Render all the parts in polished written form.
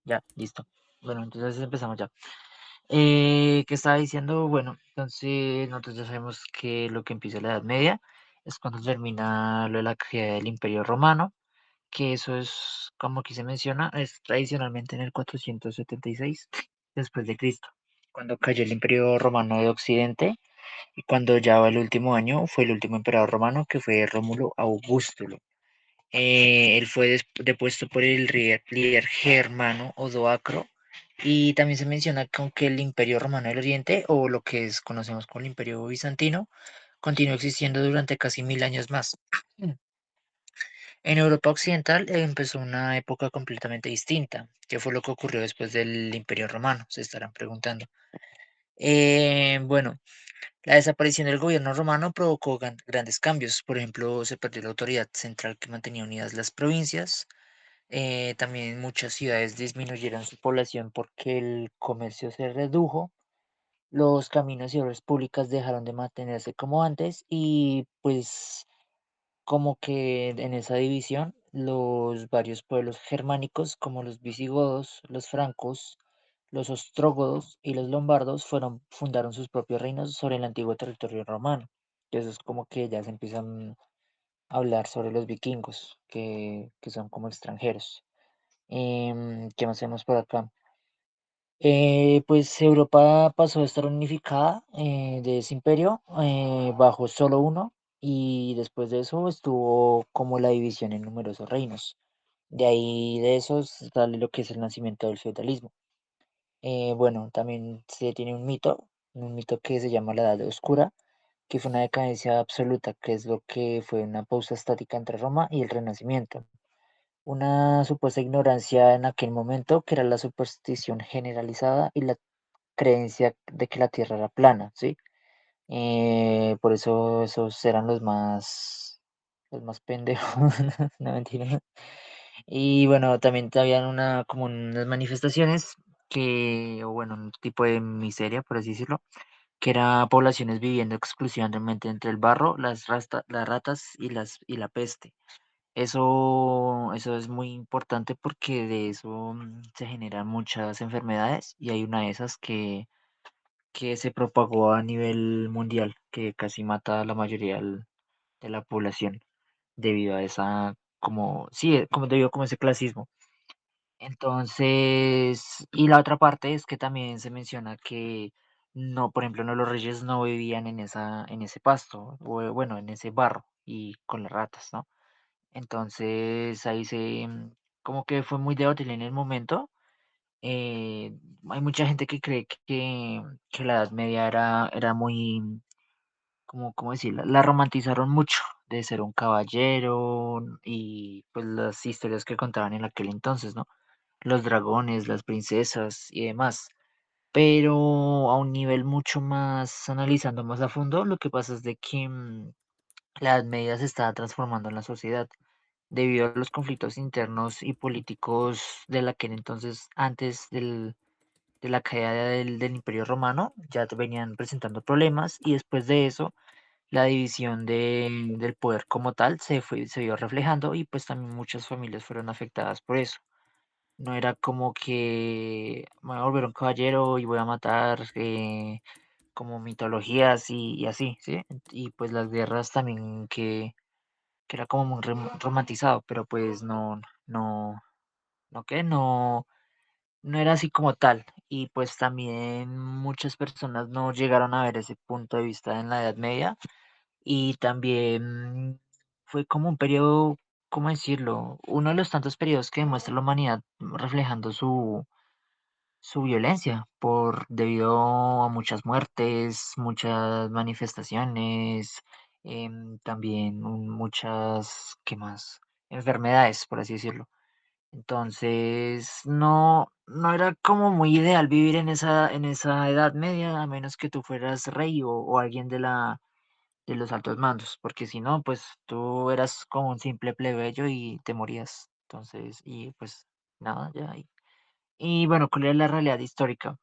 Ya, listo. Bueno, entonces empezamos ya. ¿Qué estaba diciendo? Bueno, entonces nosotros ya sabemos que lo que empieza la Edad Media es cuando termina lo de la caída del Imperio Romano, que eso es, como aquí se menciona, es tradicionalmente en el 476 después de Cristo, cuando cayó el Imperio Romano de Occidente y cuando ya va el último año fue el último emperador romano que fue Rómulo Augustulo. Él fue depuesto por el líder germano Odoacro y también se menciona que aunque el Imperio Romano del Oriente, o lo que conocemos como el Imperio Bizantino, continuó existiendo durante casi 1000 años más. En Europa Occidental empezó una época completamente distinta. ¿Qué fue lo que ocurrió después del Imperio Romano? Se estarán preguntando. Bueno, la desaparición del gobierno romano provocó grandes cambios. Por ejemplo, se perdió la autoridad central que mantenía unidas las provincias. También muchas ciudades disminuyeron su población porque el comercio se redujo, los caminos y obras públicas dejaron de mantenerse como antes y pues como que en esa división los varios pueblos germánicos como los visigodos, los francos, los ostrógodos y los lombardos fundaron sus propios reinos sobre el antiguo territorio romano. Y eso es como que ya se empiezan a hablar sobre los vikingos, que son como extranjeros. ¿Qué más tenemos por acá? Pues Europa pasó a estar unificada de ese imperio bajo solo uno y después de eso estuvo como la división en numerosos reinos. De ahí de esos sale lo que es el nacimiento del feudalismo. Bueno, también se tiene un mito que se llama la Edad Oscura, que fue una decadencia absoluta, que es lo que fue una pausa estática entre Roma y el Renacimiento. Una supuesta ignorancia en aquel momento, que era la superstición generalizada y la creencia de que la Tierra era plana, ¿sí? Por eso esos eran los más pendejos, no mentira. Y bueno, también habían como unas manifestaciones o bueno, un tipo de miseria, por así decirlo, que era poblaciones viviendo exclusivamente entre el barro, las ratas y la peste. Eso es muy importante porque de eso se generan muchas enfermedades y hay una de esas que se propagó a nivel mundial, que casi mata a la mayoría de la población debido a esa, como, sí, como debido como ese clasismo. Entonces, y la otra parte es que también se menciona que no, por ejemplo, no los reyes no vivían en ese pasto, o bueno, en ese barro y con las ratas, ¿no? Entonces ahí como que fue muy debatible en el momento. Hay mucha gente que cree que la Edad Media era muy, ¿cómo decirlo? La romantizaron mucho de ser un caballero y pues las historias que contaban en aquel entonces, ¿no? Los dragones, las princesas y demás. Pero a un nivel mucho más, analizando más a fondo, lo que pasa es de que la Edad Media se está transformando en la sociedad debido a los conflictos internos y políticos de aquel entonces, antes de la caída del Imperio Romano, ya venían presentando problemas y después de eso, la división del poder como tal se vio reflejando y pues también muchas familias fueron afectadas por eso. No era como que me voy a volver un caballero y voy a matar como mitologías y así, ¿sí? Y pues las guerras también que era como muy romantizado, pero pues no era así como tal. Y pues también muchas personas no llegaron a ver ese punto de vista en la Edad Media. Y también fue como un periodo, ¿cómo decirlo? Uno de los tantos periodos que demuestra la humanidad reflejando su violencia debido a muchas muertes, muchas manifestaciones, también muchas, ¿qué más? Enfermedades, por así decirlo. Entonces, no era como muy ideal vivir en esa Edad Media, a menos que tú fueras rey o alguien de los altos mandos, porque si no, pues tú eras como un simple plebeyo y te morías. Entonces, y pues nada, ya. Y bueno, ¿cuál es la realidad histórica?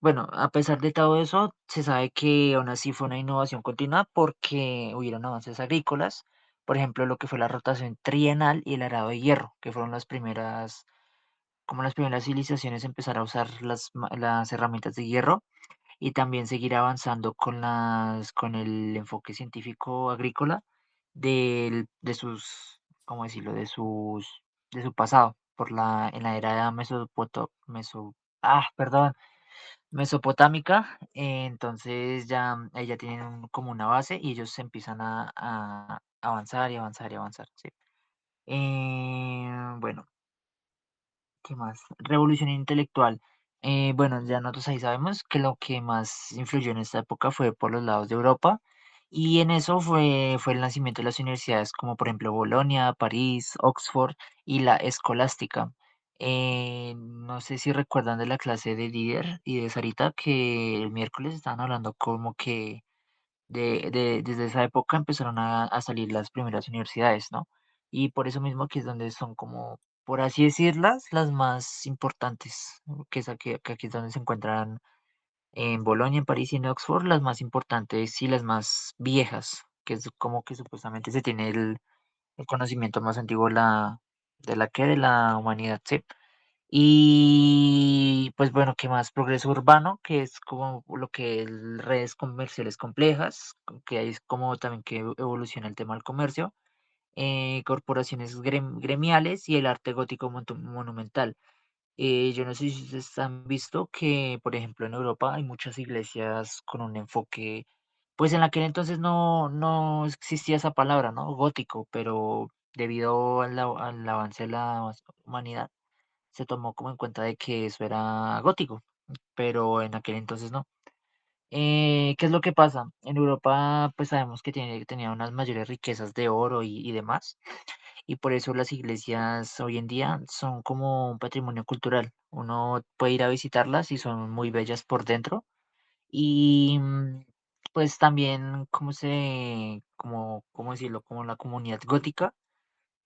Bueno, a pesar de todo eso, se sabe que aún así fue una innovación continua porque hubieron avances agrícolas, por ejemplo, lo que fue la rotación trienal y el arado de hierro, que fueron las primeras como las primeras civilizaciones empezar a usar las herramientas de hierro y también seguir avanzando con el enfoque científico agrícola de sus, ¿cómo decirlo? De su pasado, en la era perdón, mesopotámica. Entonces ya, ahí ya tienen como una base y ellos empiezan a avanzar y avanzar y avanzar, ¿sí? Bueno, ¿qué más? Revolución intelectual. Bueno, ya nosotros ahí sabemos que lo que más influyó en esta época fue por los lados de Europa y en eso fue el nacimiento de las universidades como por ejemplo Bolonia, París, Oxford y la Escolástica. No sé si recuerdan de la clase de Didier y de Sarita que el miércoles estaban hablando como que desde esa época empezaron a salir las primeras universidades, ¿no? Y por eso mismo que es donde son como, por así decirlas, las más importantes, ¿no? Que aquí es donde se encuentran en Bolonia, en París y en Oxford, las más importantes y las más viejas, que es como que supuestamente se tiene el conocimiento más antiguo de la humanidad, ¿sí? Y pues bueno, ¿qué más? Progreso urbano, que es como lo que es redes comerciales complejas, que ahí es como también que evoluciona el tema del comercio, corporaciones gremiales y el arte gótico monumental. Yo no sé si ustedes han visto que, por ejemplo, en Europa hay muchas iglesias con un enfoque, pues en aquel entonces no existía esa palabra, ¿no? Gótico, pero debido al avance de la humanidad se tomó como en cuenta de que eso era gótico, pero en aquel entonces no. ¿Qué es lo que pasa? En Europa, pues sabemos que tenía unas mayores riquezas de oro y demás, y por eso las iglesias hoy en día son como un patrimonio cultural. Uno puede ir a visitarlas y son muy bellas por dentro. Y pues también, ¿cómo decirlo? Como la comunidad gótica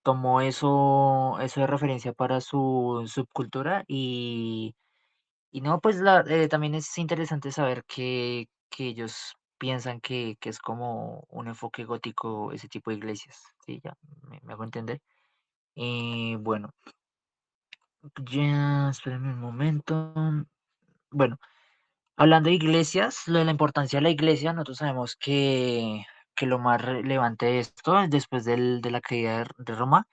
tomó eso de referencia para su subcultura y no, pues también es interesante saber que ellos piensan que es como un enfoque gótico ese tipo de iglesias. Sí, ya me hago entender. Bueno, ya, espérenme un momento. Bueno, hablando de iglesias, lo de la importancia de la iglesia, nosotros sabemos que lo más relevante de esto, después de la caída de Roma,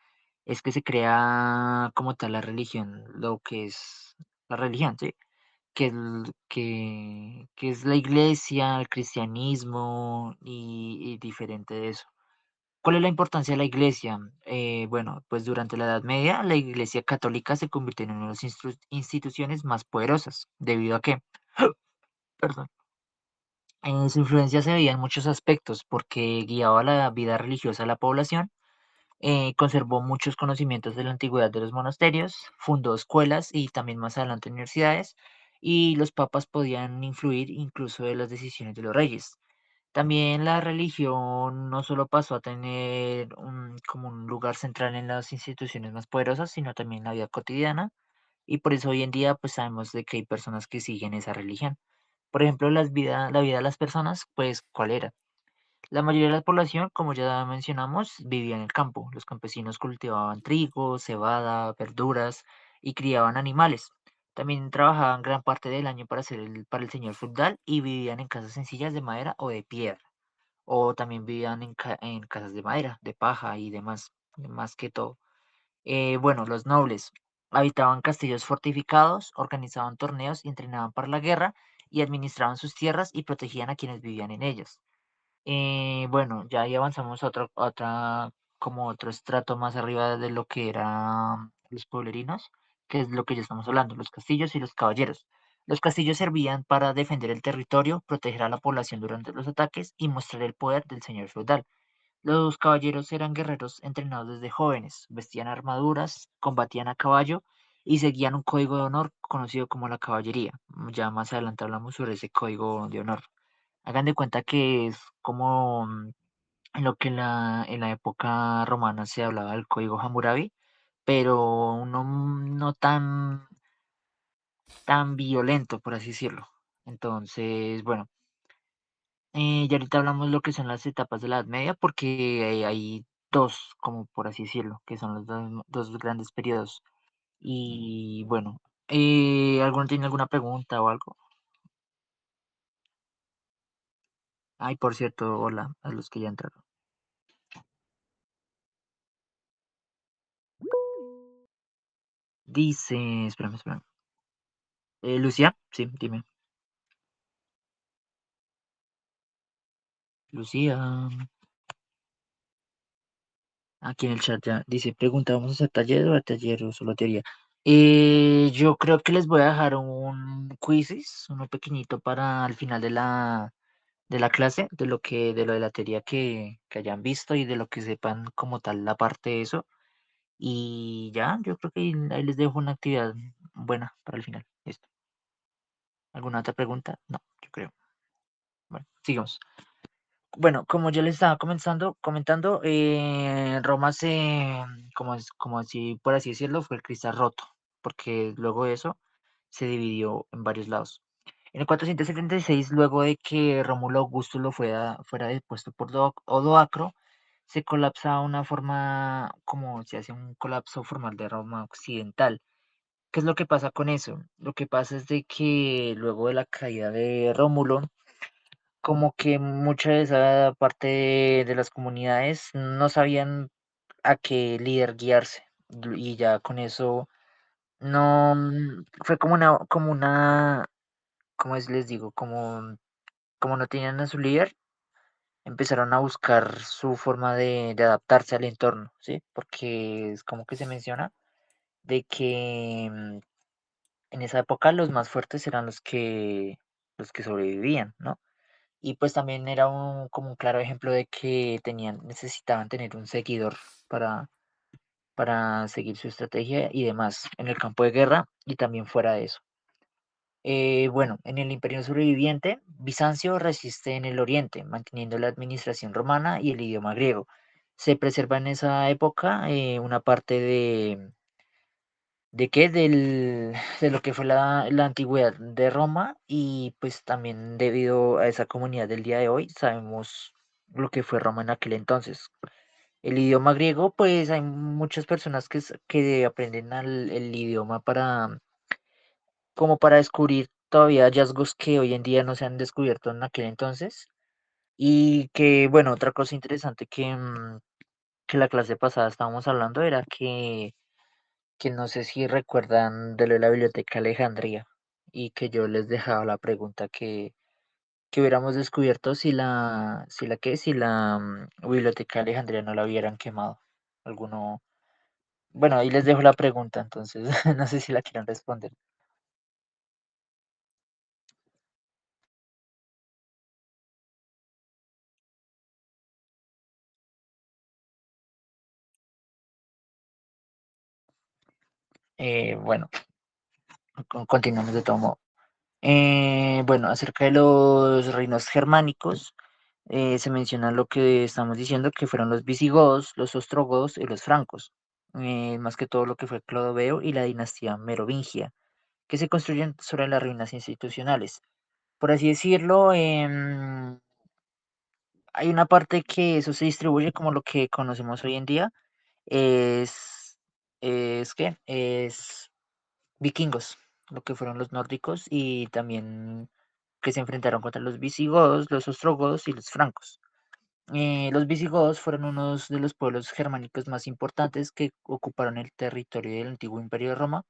es que se crea como tal la religión, lo que es la religión, ¿sí? Que es la iglesia, el cristianismo y diferente de eso. ¿Cuál es la importancia de la iglesia? Bueno, pues durante la Edad Media la iglesia católica se convirtió en una de las instituciones más poderosas, debido a que, perdón, su influencia se veía en muchos aspectos, porque guiaba la vida religiosa de la población, conservó muchos conocimientos de la antigüedad de los monasterios, fundó escuelas y también más adelante universidades, y los papas podían influir incluso en las decisiones de los reyes. También la religión no solo pasó a tener como un lugar central en las instituciones más poderosas, sino también en la vida cotidiana, y por eso hoy en día pues sabemos de que hay personas que siguen esa religión. Por ejemplo, la vida de las personas, pues, ¿cuál era? La mayoría de la población, como ya mencionamos, vivía en el campo. Los campesinos cultivaban trigo, cebada, verduras y criaban animales. También trabajaban gran parte del año para el señor feudal y vivían en casas sencillas de madera o de piedra. O también vivían en casas de madera, de paja y demás, más que todo. Bueno, los nobles habitaban castillos fortificados, organizaban torneos y entrenaban para la guerra y administraban sus tierras y protegían a quienes vivían en ellas. Bueno, ya ahí avanzamos como otro estrato más arriba de lo que eran los pueblerinos, que es lo que ya estamos hablando, los castillos y los caballeros. Los castillos servían para defender el territorio, proteger a la población durante los ataques y mostrar el poder del señor feudal. Los caballeros eran guerreros entrenados desde jóvenes, vestían armaduras, combatían a caballo y seguían un código de honor conocido como la caballería. Ya más adelante hablamos sobre ese código de honor. Hagan de cuenta que es como en lo que en la época romana se hablaba del código Hammurabi, pero no tan violento, por así decirlo. Entonces, bueno, ya ahorita hablamos lo que son las etapas de la Edad Media, porque hay dos, como por así decirlo, que son los dos grandes periodos. Y bueno, ¿alguno tiene alguna pregunta o algo? Ay, por cierto, hola a los que ya entraron. Dice, espérame. Lucía, sí, dime. Lucía, aquí en el chat ya dice, pregunta, ¿vamos a hacer taller o solo teoría? Yo creo que les voy a dejar un quizzes, uno pequeñito para al final de la clase, de lo de la teoría que hayan visto y de lo que sepan como tal la parte de eso. Y ya, yo creo que ahí les dejo una actividad buena para el final. Listo. ¿Alguna otra pregunta? No, yo creo. Bueno, sigamos. Bueno, como yo les estaba comentando, Roma como así, por así decirlo, fue el cristal roto, porque luego de eso se dividió en varios lados. En el 476, luego de que Rómulo Augusto fuera depuesto por Odoacro, se colapsa una forma, como se hace un colapso formal de Roma occidental. ¿Qué es lo que pasa con eso? Lo que pasa es de que luego de la caída de Rómulo, como que mucha de esa parte de las comunidades no sabían a qué líder guiarse. Y ya con eso no fue ¿cómo les digo? Como no tenían a su líder, empezaron a buscar su forma de adaptarse al entorno, ¿sí? Porque es como que se menciona de que en esa época los más fuertes eran los que sobrevivían, ¿no? Y pues también era como un claro ejemplo de que necesitaban tener un seguidor para, para seguir su estrategia y demás en el campo de guerra y también fuera de eso. Bueno, en el imperio sobreviviente, Bizancio resiste en el oriente, manteniendo la administración romana y el idioma griego. Se preserva en esa época una parte ¿de qué? De lo que fue la antigüedad de Roma y pues también debido a esa comunidad del día de hoy sabemos lo que fue Roma en aquel entonces. El idioma griego, pues hay muchas personas que aprenden el idioma como para descubrir todavía hallazgos que hoy en día no se han descubierto en aquel entonces. Y que, bueno, otra cosa interesante que la clase pasada estábamos hablando era que no sé si recuerdan de lo de la Biblioteca Alejandría y que yo les dejaba la pregunta que hubiéramos descubierto si la Biblioteca Alejandría no la hubieran quemado. Alguno, bueno, ahí les dejo la pregunta, entonces no sé si la quieren responder. Bueno, continuamos de todo modo. Bueno, acerca de los reinos germánicos, se menciona lo que estamos diciendo, que fueron los visigodos, los ostrogodos y los francos, más que todo lo que fue Clodoveo y la dinastía merovingia, que se construyen sobre las ruinas institucionales. Por así decirlo, hay una parte que eso se distribuye como lo que conocemos hoy en día, es, es vikingos, lo que fueron los nórdicos y también que se enfrentaron contra los visigodos, los ostrogodos y los francos. Los visigodos fueron unos de los pueblos germánicos más importantes que ocuparon el territorio del antiguo Imperio de Roma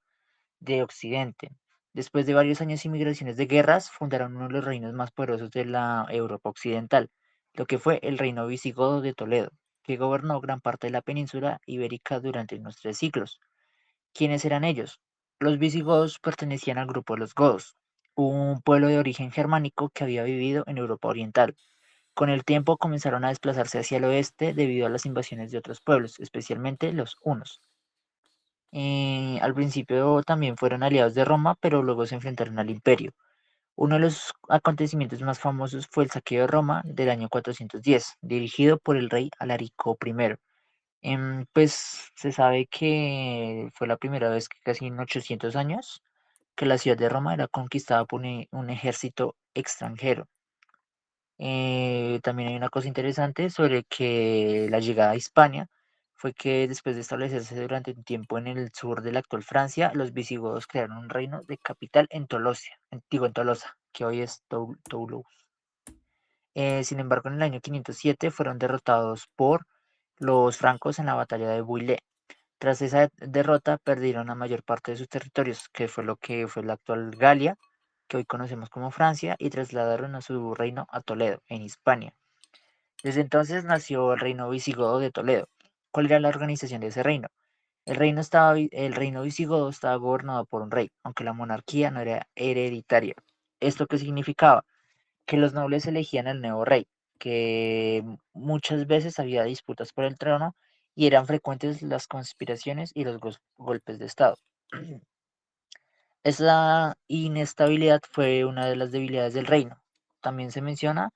de Occidente. Después de varios años y migraciones de guerras, fundaron uno de los reinos más poderosos de la Europa occidental, lo que fue el reino visigodo de Toledo, que gobernó gran parte de la península ibérica durante unos 3 siglos. ¿Quiénes eran ellos? Los visigodos pertenecían al grupo de los godos, un pueblo de origen germánico que había vivido en Europa Oriental. Con el tiempo comenzaron a desplazarse hacia el oeste debido a las invasiones de otros pueblos, especialmente los hunos. Al principio también fueron aliados de Roma, pero luego se enfrentaron al imperio. Uno de los acontecimientos más famosos fue el saqueo de Roma del año 410, dirigido por el rey Alarico I. Pues se sabe que fue la primera vez que casi en 800 años que la ciudad de Roma era conquistada por un ejército extranjero. También hay una cosa interesante sobre que la llegada a Hispania fue que después de establecerse durante un tiempo en el sur de la actual Francia, los visigodos crearon un reino de capital en Tolosa, en Tolosa, que hoy es Toulouse. Sin embargo, en el año 507 fueron derrotados por los francos en la batalla de Bouillé. Tras esa derrota perdieron la mayor parte de sus territorios, que fue lo que fue la actual Galia, que hoy conocemos como Francia, y trasladaron a su reino a Toledo, en Hispania. Desde entonces nació el reino visigodo de Toledo. ¿Cuál era la organización de ese reino? El reino visigodo estaba gobernado por un rey, aunque la monarquía no era hereditaria. ¿Esto qué significaba? Que los nobles elegían al nuevo rey, que muchas veces había disputas por el trono y eran frecuentes las conspiraciones y los golpes de Estado. Esa inestabilidad fue una de las debilidades del reino. También se menciona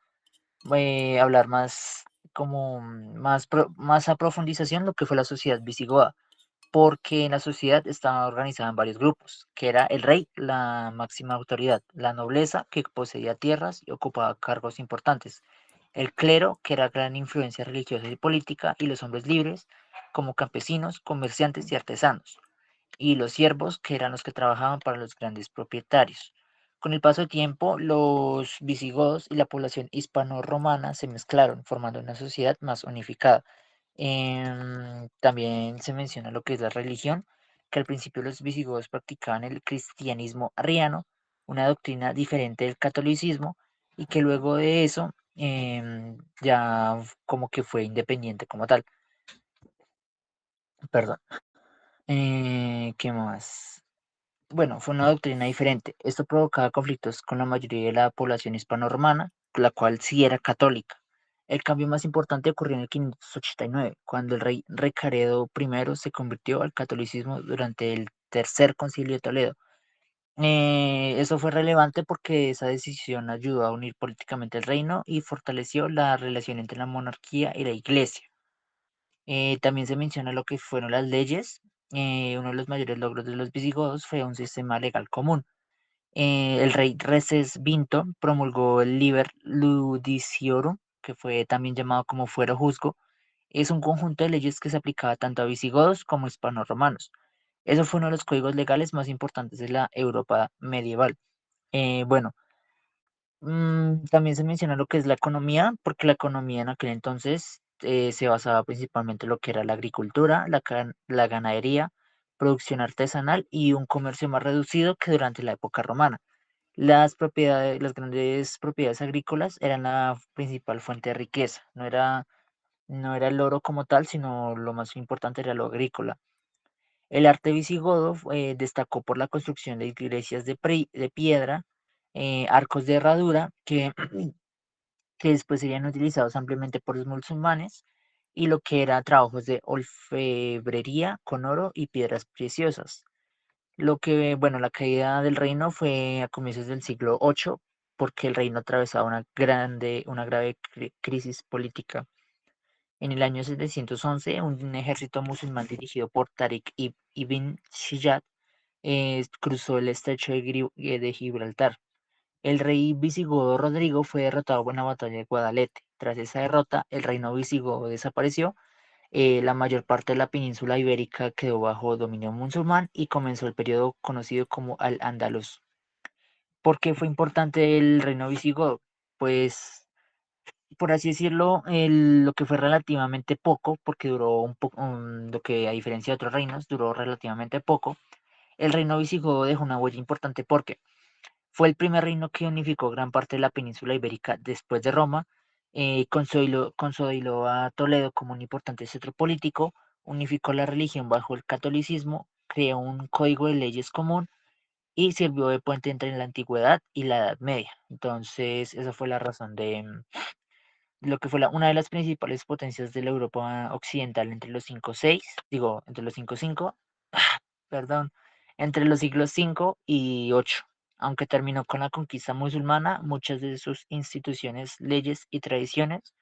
hablar más como más a profundización lo que fue la sociedad visigoda, porque en la sociedad estaba organizada en varios grupos, que era el rey, la máxima autoridad, la nobleza, que poseía tierras y ocupaba cargos importantes, el clero, que era gran influencia religiosa y política, y los hombres libres, como campesinos, comerciantes y artesanos, y los siervos, que eran los que trabajaban para los grandes propietarios. Con el paso del tiempo, los visigodos y la población hispano-romana se mezclaron, formando una sociedad más unificada. También se menciona lo que es la religión, que al principio los visigodos practicaban el cristianismo arriano, una doctrina diferente del catolicismo, y que luego de eso ya como que fue independiente como tal. Perdón. ¿Qué más? Bueno, fue una doctrina diferente. Esto provocaba conflictos con la mayoría de la población hispano-romana, la cual sí era católica. El cambio más importante ocurrió en el 589, cuando el rey Recaredo I se convirtió al catolicismo durante el Tercer Concilio de Toledo. Eso fue relevante porque esa decisión ayudó a unir políticamente el reino y fortaleció la relación entre la monarquía y la iglesia. También se menciona lo que fueron las leyes. Uno de los mayores logros de los visigodos fue un sistema legal común. El rey Reces Vinto promulgó el Liber Ludiciorum, que fue también llamado como Fuero Juzgo. Es un conjunto de leyes que se aplicaba tanto a visigodos como hispano-romanos. Eso fue uno de los códigos legales más importantes de la Europa medieval. Bueno, también se menciona lo que es la economía, porque la economía en aquel entonces se basaba principalmente en lo que era la agricultura, la ganadería, producción artesanal y un comercio más reducido que durante la época romana. Las grandes propiedades agrícolas eran la principal fuente de riqueza. No era el oro como tal, sino lo más importante era lo agrícola. El arte visigodo destacó por la construcción de iglesias de piedra, arcos de herradura, que después serían utilizados ampliamente por los musulmanes, y lo que era trabajos de orfebrería con oro y piedras preciosas. Bueno, la caída del reino fue a comienzos del siglo VIII, porque el reino atravesaba una grave crisis política. En el año 711, un ejército musulmán dirigido por Tariq ibn Ziyad cruzó el estrecho de Gibraltar. El rey visigodo Rodrigo fue derrotado en la batalla de Guadalete. Tras esa derrota, el reino visigodo desapareció, la mayor parte de la península ibérica quedó bajo dominio musulmán y comenzó el periodo conocido como Al-Ándalus. ¿Por qué fue importante el reino visigodo? Pues, por así decirlo, lo que fue relativamente poco, porque duró un poco, lo que a diferencia de otros reinos, duró relativamente poco. El reino visigodo dejó una huella importante porque fue el primer reino que unificó gran parte de la península ibérica después de Roma, consolidó a Toledo como un importante centro político, unificó la religión bajo el catolicismo, creó un código de leyes común y sirvió de puente entre la antigüedad y la Edad Media. Entonces, esa fue la razón de lo que fue una de las principales potencias de la Europa occidental entre los 5-6, digo, entre los 5-5, perdón, entre los siglos V y VIII. Aunque terminó con la conquista musulmana, muchas de sus instituciones, leyes y tradiciones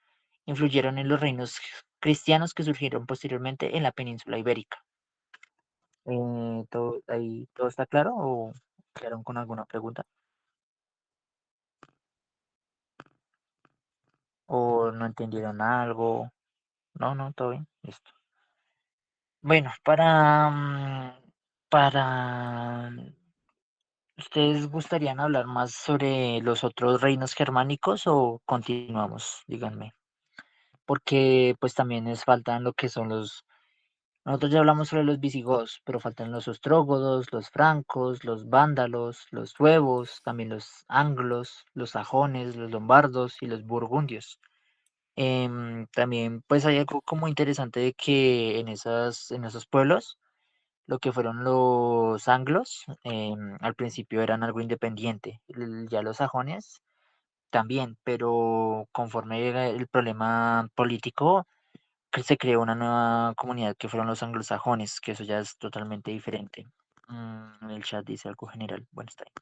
influyeron en los reinos cristianos que surgieron posteriormente en la península ibérica. ¿Ahí todo está claro o quedaron con alguna pregunta? ¿O no entendieron algo? No, no, todo bien. Listo. Bueno, para ¿ustedes gustarían hablar más sobre los otros reinos germánicos o continuamos? Díganme. Porque pues también es faltan lo que son los. Nosotros ya hablamos sobre los visigodos, pero faltan los ostrógodos, los francos, los vándalos, los suevos, también los anglos, los sajones, los lombardos y los burgundios. También pues hay algo como interesante de que en esos pueblos, lo que fueron los anglos, al principio eran algo independiente. Ya los sajones también, pero conforme llega el problema político, que se creó una nueva comunidad que fueron los anglosajones, que eso ya es totalmente diferente. En el chat dice algo general. Bueno, está bien.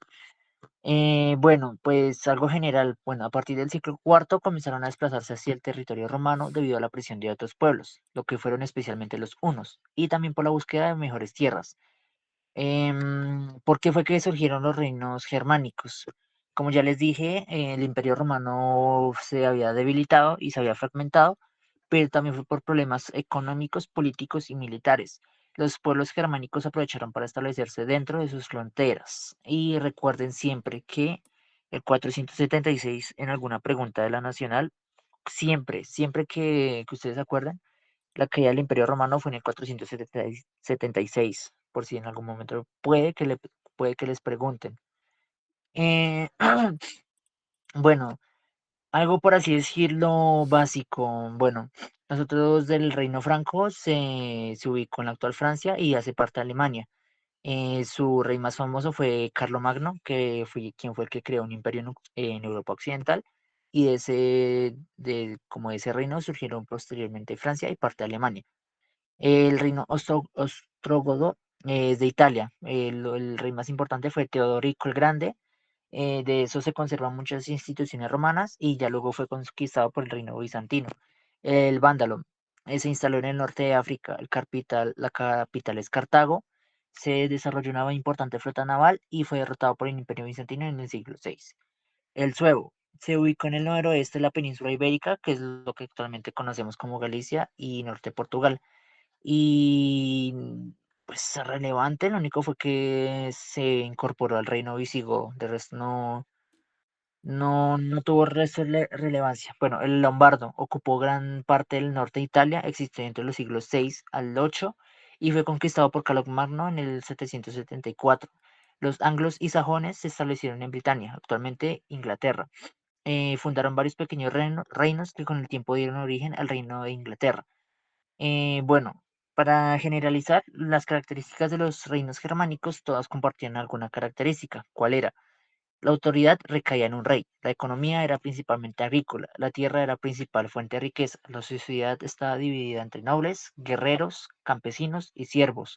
Bueno, pues algo general. Bueno, a partir del siglo cuarto comenzaron a desplazarse hacia el territorio romano debido a la presión de otros pueblos, lo que fueron especialmente los hunos, y también por la búsqueda de mejores tierras. ¿Por qué fue que surgieron los reinos germánicos? Como ya les dije, el Imperio Romano se había debilitado y se había fragmentado, pero también fue por problemas económicos, políticos y militares. Los pueblos germánicos aprovecharon para establecerse dentro de sus fronteras. Y recuerden siempre que el 476, en alguna pregunta de la Nacional, siempre que ustedes se acuerdan, la caída del Imperio Romano fue en el 476, por si en algún momento puede que les pregunten. Eh, bueno, algo por así decirlo básico. Bueno, nosotros del Reino Franco se ubicó en la actual Francia y hace parte de Alemania. Su rey más famoso fue Carlomagno, que fue quien fue el que creó un imperio en Europa Occidental. Y como de ese reino surgieron posteriormente Francia y parte de Alemania. El reino ostrógodo es de Italia. El rey más importante fue Teodorico el Grande. De eso se conservan muchas instituciones romanas y ya luego fue conquistado por el reino bizantino. El vándalo se instaló en el norte de África. La capital es Cartago. Se desarrolló una importante flota naval y fue derrotado por el imperio bizantino en el siglo VI. El suevo se ubicó en el noroeste de la península ibérica, que es lo que actualmente conocemos como Galicia y norte de Portugal. Y pues relevante, lo único fue que se incorporó al reino visigodo, de resto no tuvo resto de relevancia. Bueno, el lombardo ocupó gran parte del norte de Italia, existió entre los siglos 6 al 8 y fue conquistado por Carlomagno en el 774. Los anglos y sajones se establecieron en Britania, actualmente Inglaterra. Fundaron varios pequeños reinos que con el tiempo dieron origen al reino de Inglaterra. Bueno, para generalizar, las características de los reinos germánicos todas compartían alguna característica. ¿Cuál era? La autoridad recaía en un rey, la economía era principalmente agrícola, la tierra era principal fuente de riqueza, la sociedad estaba dividida entre nobles, guerreros, campesinos y siervos.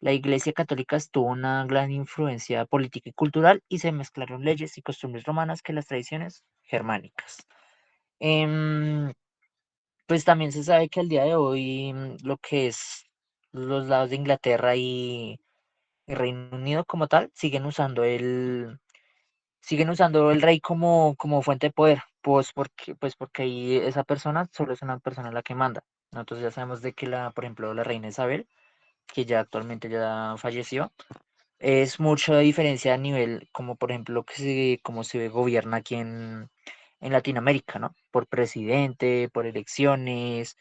La Iglesia Católica tuvo una gran influencia política y cultural y se mezclaron leyes y costumbres romanas que las tradiciones germánicas. Em, pues también se sabe que al día de hoy lo que es los lados de Inglaterra y el Reino Unido como tal siguen usando el rey como fuente de poder, pues porque ahí esa persona solo es una persona la que manda. Nosotros ya sabemos de que por ejemplo, la reina Isabel, que ya actualmente ya falleció, es mucha diferencia a nivel, como por ejemplo, cómo se gobierna aquí en Latinoamérica, ¿no? Por presidente, por elecciones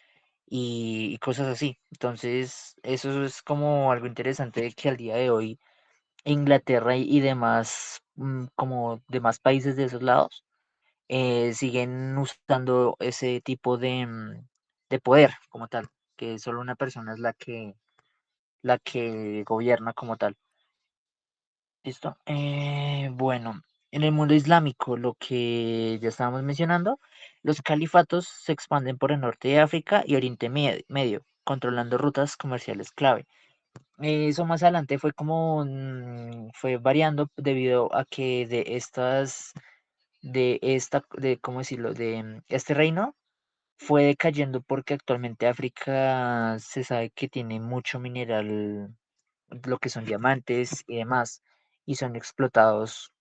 y cosas así. Entonces, eso es como algo interesante de que al día de hoy Inglaterra y demás, como demás países de esos lados, siguen usando ese tipo de poder como tal, que solo una persona es la que gobierna como tal. ¿Listo? Bueno, en el mundo islámico, lo que ya estábamos mencionando, los califatos se expanden por el norte de África y Oriente Medio, controlando rutas comerciales clave. Eso más adelante fue fue variando debido a que ¿cómo decirlo? Este reino fue decayendo porque actualmente África se sabe que tiene mucho mineral, lo que son diamantes y demás, y son explotados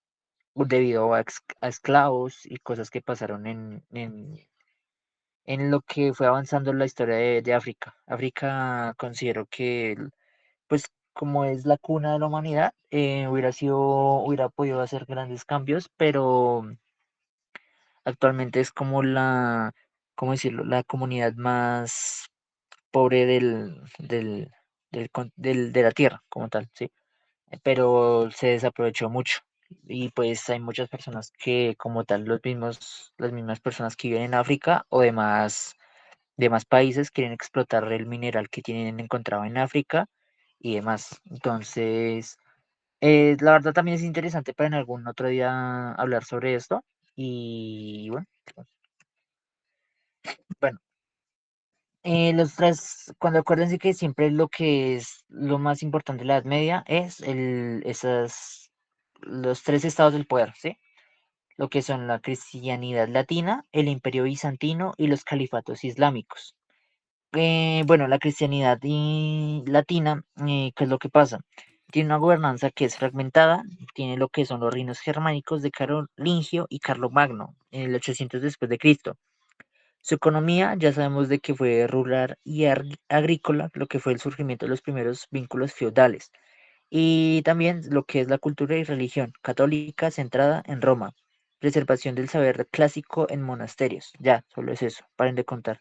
debido a esclavos y cosas que pasaron en lo que fue avanzando la historia de África. África considero que, pues, como es la cuna de la humanidad, hubiera podido hacer grandes cambios, pero actualmente es como ¿cómo decirlo? La comunidad más pobre de la tierra como tal, ¿sí? Pero se desaprovechó mucho. Y pues hay muchas personas que, como tal, las mismas personas que viven en África o demás países quieren explotar el mineral que tienen encontrado en África y demás. Entonces, la verdad también es interesante para en algún otro día hablar sobre esto. Y bueno, cuando acuérdense que siempre lo que es lo más importante en la Edad Media es los tres estados del poder, ¿sí? Lo que son la cristianidad latina, el imperio bizantino y los califatos islámicos. Bueno, la cristianidad latina, ¿qué es lo que pasa? Tiene una gobernanza que es fragmentada, tiene lo que son los reinos germánicos de Carolingio y Carlomagno en el 800 después de Cristo. Su economía, ya sabemos de que fue rural y agrícola, lo que fue el surgimiento de los primeros vínculos feudales. Y también lo que es la cultura y religión católica centrada en Roma. Preservación del saber clásico en monasterios. Ya, solo es eso, paren de contar.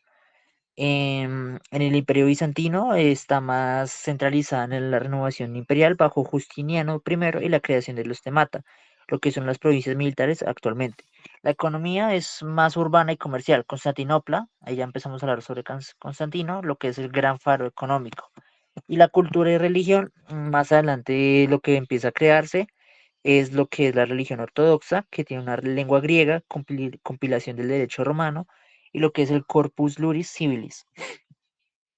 En el Imperio Bizantino está más centralizada en la renovación imperial bajo Justiniano I y la creación de los temata, lo que son las provincias militares actualmente. La economía es más urbana y comercial. Constantinopla, ahí ya empezamos a hablar sobre Constantino, lo que es el gran faro económico. Y la cultura y religión, más adelante lo que empieza a crearse es lo que es la religión ortodoxa, que tiene una lengua griega, compilación del derecho romano, y lo que es el Corpus Juris Civilis.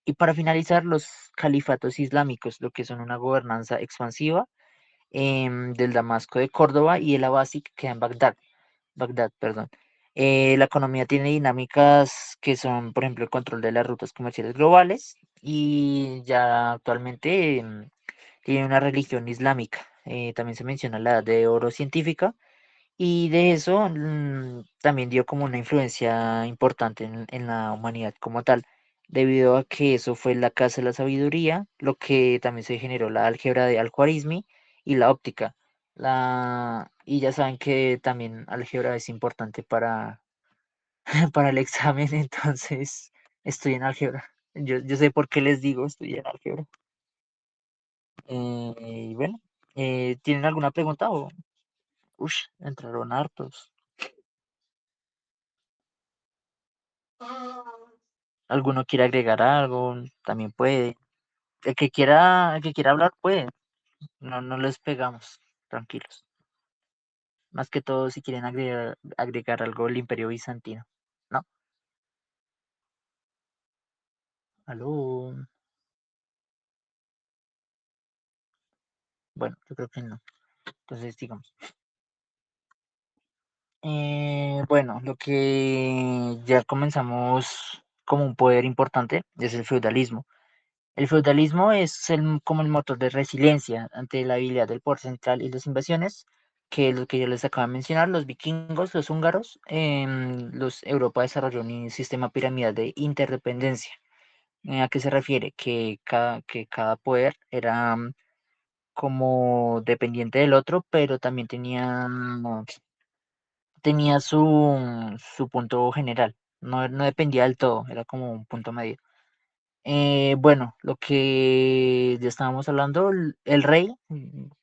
Y para finalizar, los califatos islámicos, lo que son una gobernanza expansiva del Damasco de Córdoba y el Abbasi que queda en Bagdad, perdón. La economía tiene dinámicas que son, por ejemplo, el control de las rutas comerciales globales y ya actualmente tiene una religión islámica. También se menciona la edad de oro científica y de eso también dio como una influencia importante en la humanidad como tal, debido a que eso fue la casa de la sabiduría, lo que también se generó la álgebra de Al-Khwarizmi y la óptica. Y ya saben que también álgebra es importante para el examen, entonces estoy en álgebra. Yo sé por qué les digo estoy en álgebra. Y bueno, ¿tienen alguna pregunta o? Ush, entraron hartos. ¿Alguno quiere agregar algo? También puede. El que quiera hablar puede. No, no les pegamos. Tranquilos. Más que todo si quieren agregar algo el Imperio Bizantino. ¿No? Aló. Bueno, yo creo que no. Entonces, digamos. Bueno, lo que ya comenzamos como un poder importante es el feudalismo. El feudalismo es como el motor de resiliencia ante la habilidad del poder central y las invasiones, que es lo que yo les acabo de mencionar, los vikingos, los húngaros, Europa desarrolló un sistema piramidal de interdependencia. ¿A qué se refiere? Que cada poder era como dependiente del otro, pero también tenía su punto general. No, no dependía del todo, era como un punto medio. Bueno, lo que ya estábamos hablando, el rey,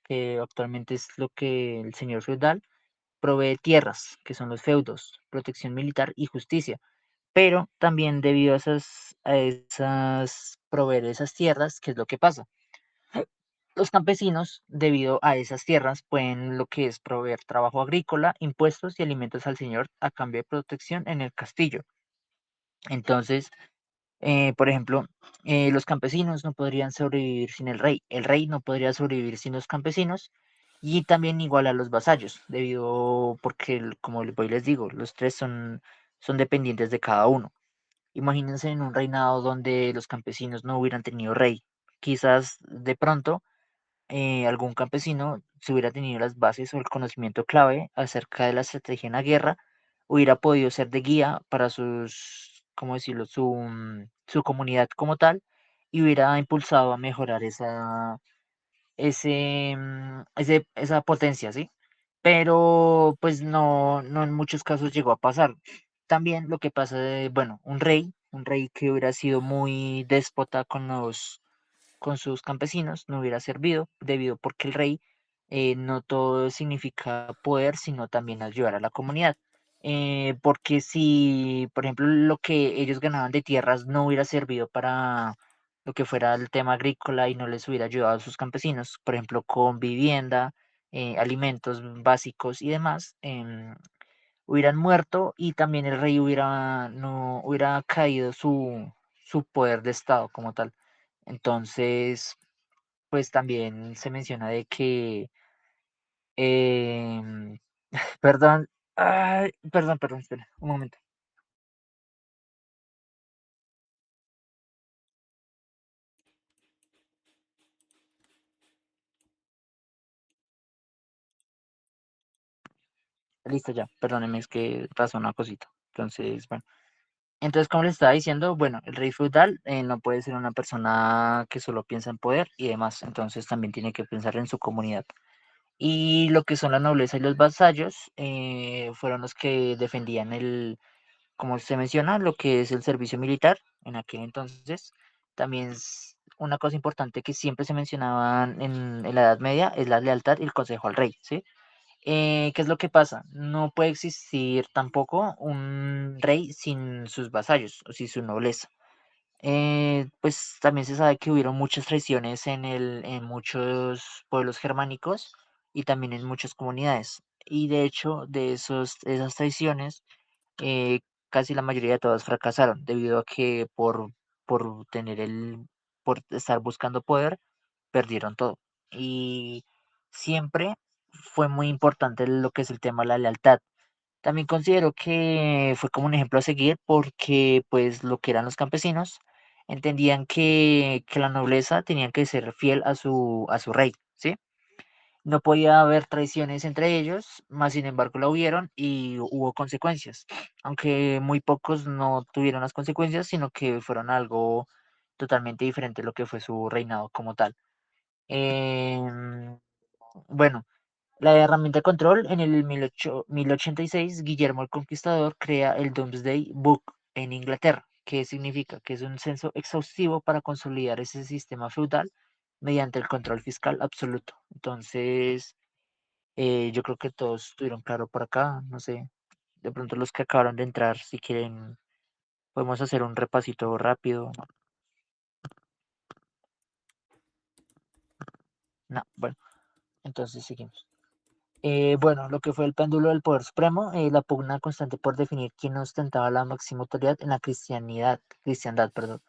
que actualmente es lo que el señor feudal, provee tierras, que son los feudos, protección militar y justicia. Pero también debido a esas proveer esas tierras, ¿qué es lo que pasa? Los campesinos, debido a esas tierras, pueden lo que es proveer trabajo agrícola, impuestos y alimentos al señor a cambio de protección en el castillo. Entonces, por ejemplo, los campesinos no podrían sobrevivir sin el rey no podría sobrevivir sin los campesinos y también igual a los vasallos, porque como les digo, los tres son dependientes de cada uno. Imagínense en un reinado donde los campesinos no hubieran tenido rey. Quizás de pronto algún campesino, si hubiera tenido las bases o el conocimiento clave acerca de la estrategia en la guerra, hubiera podido ser de guía para sus ¿cómo decirlo?, su comunidad como tal y hubiera impulsado a mejorar esa potencia, ¿sí? Pero pues no en muchos casos llegó a pasar. También lo que pasa de, bueno, un rey que hubiera sido muy déspota con sus campesinos no hubiera servido, debido porque el rey no todo significa poder, sino también ayudar a la comunidad. Porque si, por ejemplo, lo que ellos ganaban de tierras no hubiera servido para lo que fuera el tema agrícola y no les hubiera ayudado a sus campesinos, por ejemplo, con vivienda, alimentos básicos y demás, hubieran muerto y también el rey no hubiera caído su poder de estado como tal. Entonces, pues también se menciona de que, em, perdón, ay, perdón, espera, un momento. Listo ya, perdónenme, es que pasó una cosita. Entonces, bueno. Entonces, como les estaba diciendo, bueno, el rey feudal no puede ser una persona que solo piensa en poder y demás, entonces también tiene que pensar en su comunidad. Y lo que son la nobleza y los vasallos fueron los que defendían como se menciona, lo que es el servicio militar en aquel entonces. También es una cosa importante que siempre se mencionaban en la Edad Media es la lealtad y el consejo al rey, ¿sí? ¿Qué es lo que pasa? No puede existir tampoco un rey sin sus vasallos o sin su nobleza. Pues también se sabe que hubieron muchas traiciones en muchos pueblos germánicos y también en muchas comunidades. Y de hecho, esas traiciones, eh, casi la mayoría de todas fracasaron, debido a que por tener por estar buscando poder, perdieron todo. Y siempre fue muy importante lo que es el tema de la lealtad. También considero que fue como un ejemplo a seguir porque pues lo que eran los campesinos entendían que la nobleza tenía que ser fiel a su rey, ¿sí? No podía haber traiciones entre ellos, más sin embargo la hubieron y hubo consecuencias, aunque muy pocos no tuvieron las consecuencias, sino que fueron algo totalmente diferente a lo que fue su reinado como tal. Em, bueno, la herramienta de control en el 1086, Guillermo el Conquistador crea el Domesday Book en Inglaterra, que significa que es un censo exhaustivo para consolidar ese sistema feudal mediante el control fiscal absoluto. Entonces, yo creo que todos tuvieron claro por acá, no sé, de pronto los que acabaron de entrar, si quieren, podemos hacer un repasito rápido. No, bueno, entonces seguimos. Bueno, lo que fue el péndulo del poder supremo, la pugna constante por definir quién ostentaba la máxima autoridad en la cristiandad, perdón.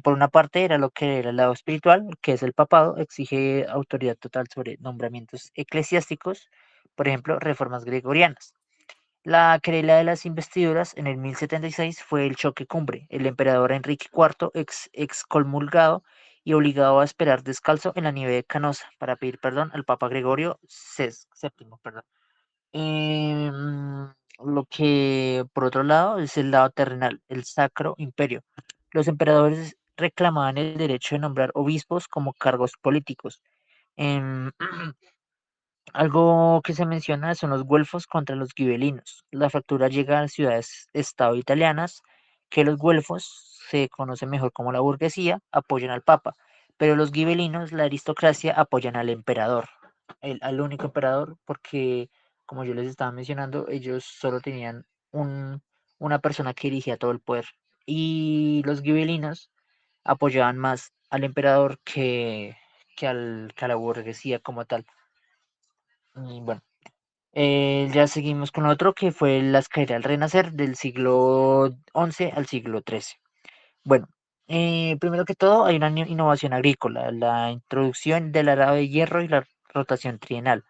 Por una parte era lo que era el lado espiritual, que es el papado, exige autoridad total sobre nombramientos eclesiásticos, por ejemplo, reformas gregorianas. La querella de las investiduras en el 1076 fue el choque cumbre. El emperador Enrique IV, excomulgado y obligado a esperar descalzo en la nieve de Canosa para pedir perdón al Papa Gregorio VII. Perdón. Lo que, por otro lado, es el lado terrenal, el Sacro Imperio. Los emperadores reclamaban el derecho de nombrar obispos como cargos políticos. Em, Algo que se menciona son los güelfos contra los gibelinos. La fractura llega a ciudades-estado italianas, que los güelfos, se conoce mejor como la burguesía, apoyan al papa, pero los gibelinos, la aristocracia, apoyan al emperador, al único emperador, porque, como yo les estaba mencionando, ellos solo tenían una persona que dirigía todo el poder. Y los gibelinos apoyaban más al emperador que a la burguesía como tal. Y bueno. Ya seguimos con otro que fue las caídas al renacer del siglo XI al siglo XIII. Bueno, primero que todo hay una innovación agrícola, la introducción del arado de hierro y la rotación trienal.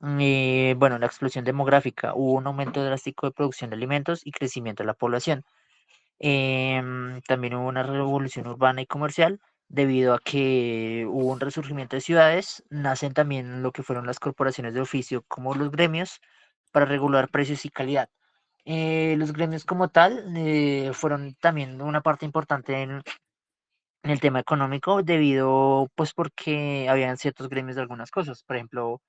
Bueno, la explosión demográfica, hubo un aumento drástico de producción de alimentos y crecimiento de la población. También hubo una revolución urbana y comercial debido a que hubo un resurgimiento de ciudades, nacen también lo que fueron las corporaciones de oficio como los gremios para regular precios y calidad. Los gremios como tal fueron también una parte importante en el tema económico debido, pues porque habían ciertos gremios de algunas cosas, por ejemplo,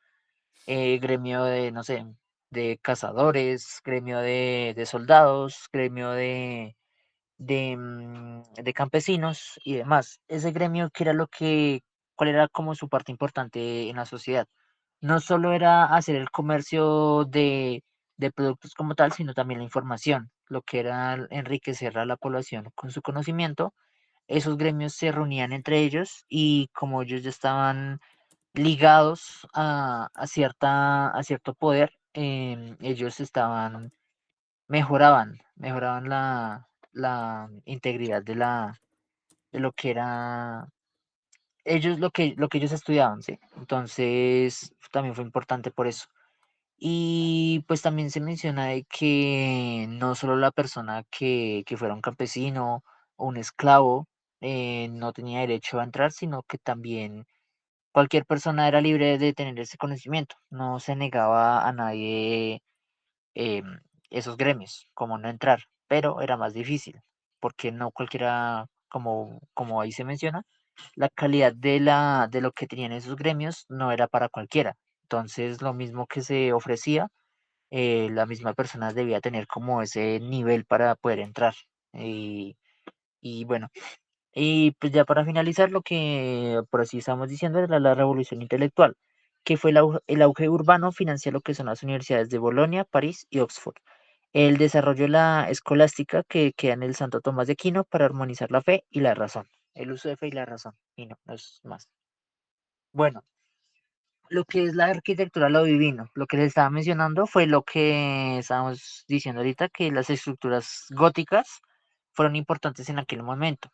gremio de, no sé, de cazadores, gremio de soldados, gremio de campesinos y demás. Ese gremio, que era lo que, cuál era como su parte importante en la sociedad. No solo era hacer el comercio de productos como tal, sino también la información, lo que era enriquecer a la población con su conocimiento. Esos gremios se reunían entre ellos y como ellos ya estaban ligados a cierto poder, ellos mejoraban la integridad de lo que era ellos, lo que ellos estudiaban, ¿sí? Entonces, también fue importante por eso. Y pues también se menciona de que no solo la persona que fuera un campesino o un esclavo no tenía derecho a entrar, sino que también cualquier persona era libre de tener ese conocimiento. No se negaba a nadie em, esos gremios, como no entrar, pero era más difícil, porque no cualquiera, como ahí se menciona, la calidad de lo que tenían esos gremios no era para cualquiera. Entonces, lo mismo que se ofrecía, la misma persona debía tener como ese nivel para poder entrar. Y, y bueno, y pues ya para finalizar, lo que por así estamos diciendo era la revolución intelectual, que fue el auge urbano financia lo que son las universidades de Bolonia, París y Oxford. El desarrollo de la escolástica que queda en el Santo Tomás de Aquino para armonizar la fe y la razón. El uso de fe y la razón. Y no, no es más. Bueno, lo que es la arquitectura lo divino. Lo que les estaba mencionando fue lo que estábamos diciendo ahorita, que las estructuras góticas fueron importantes en aquel momento.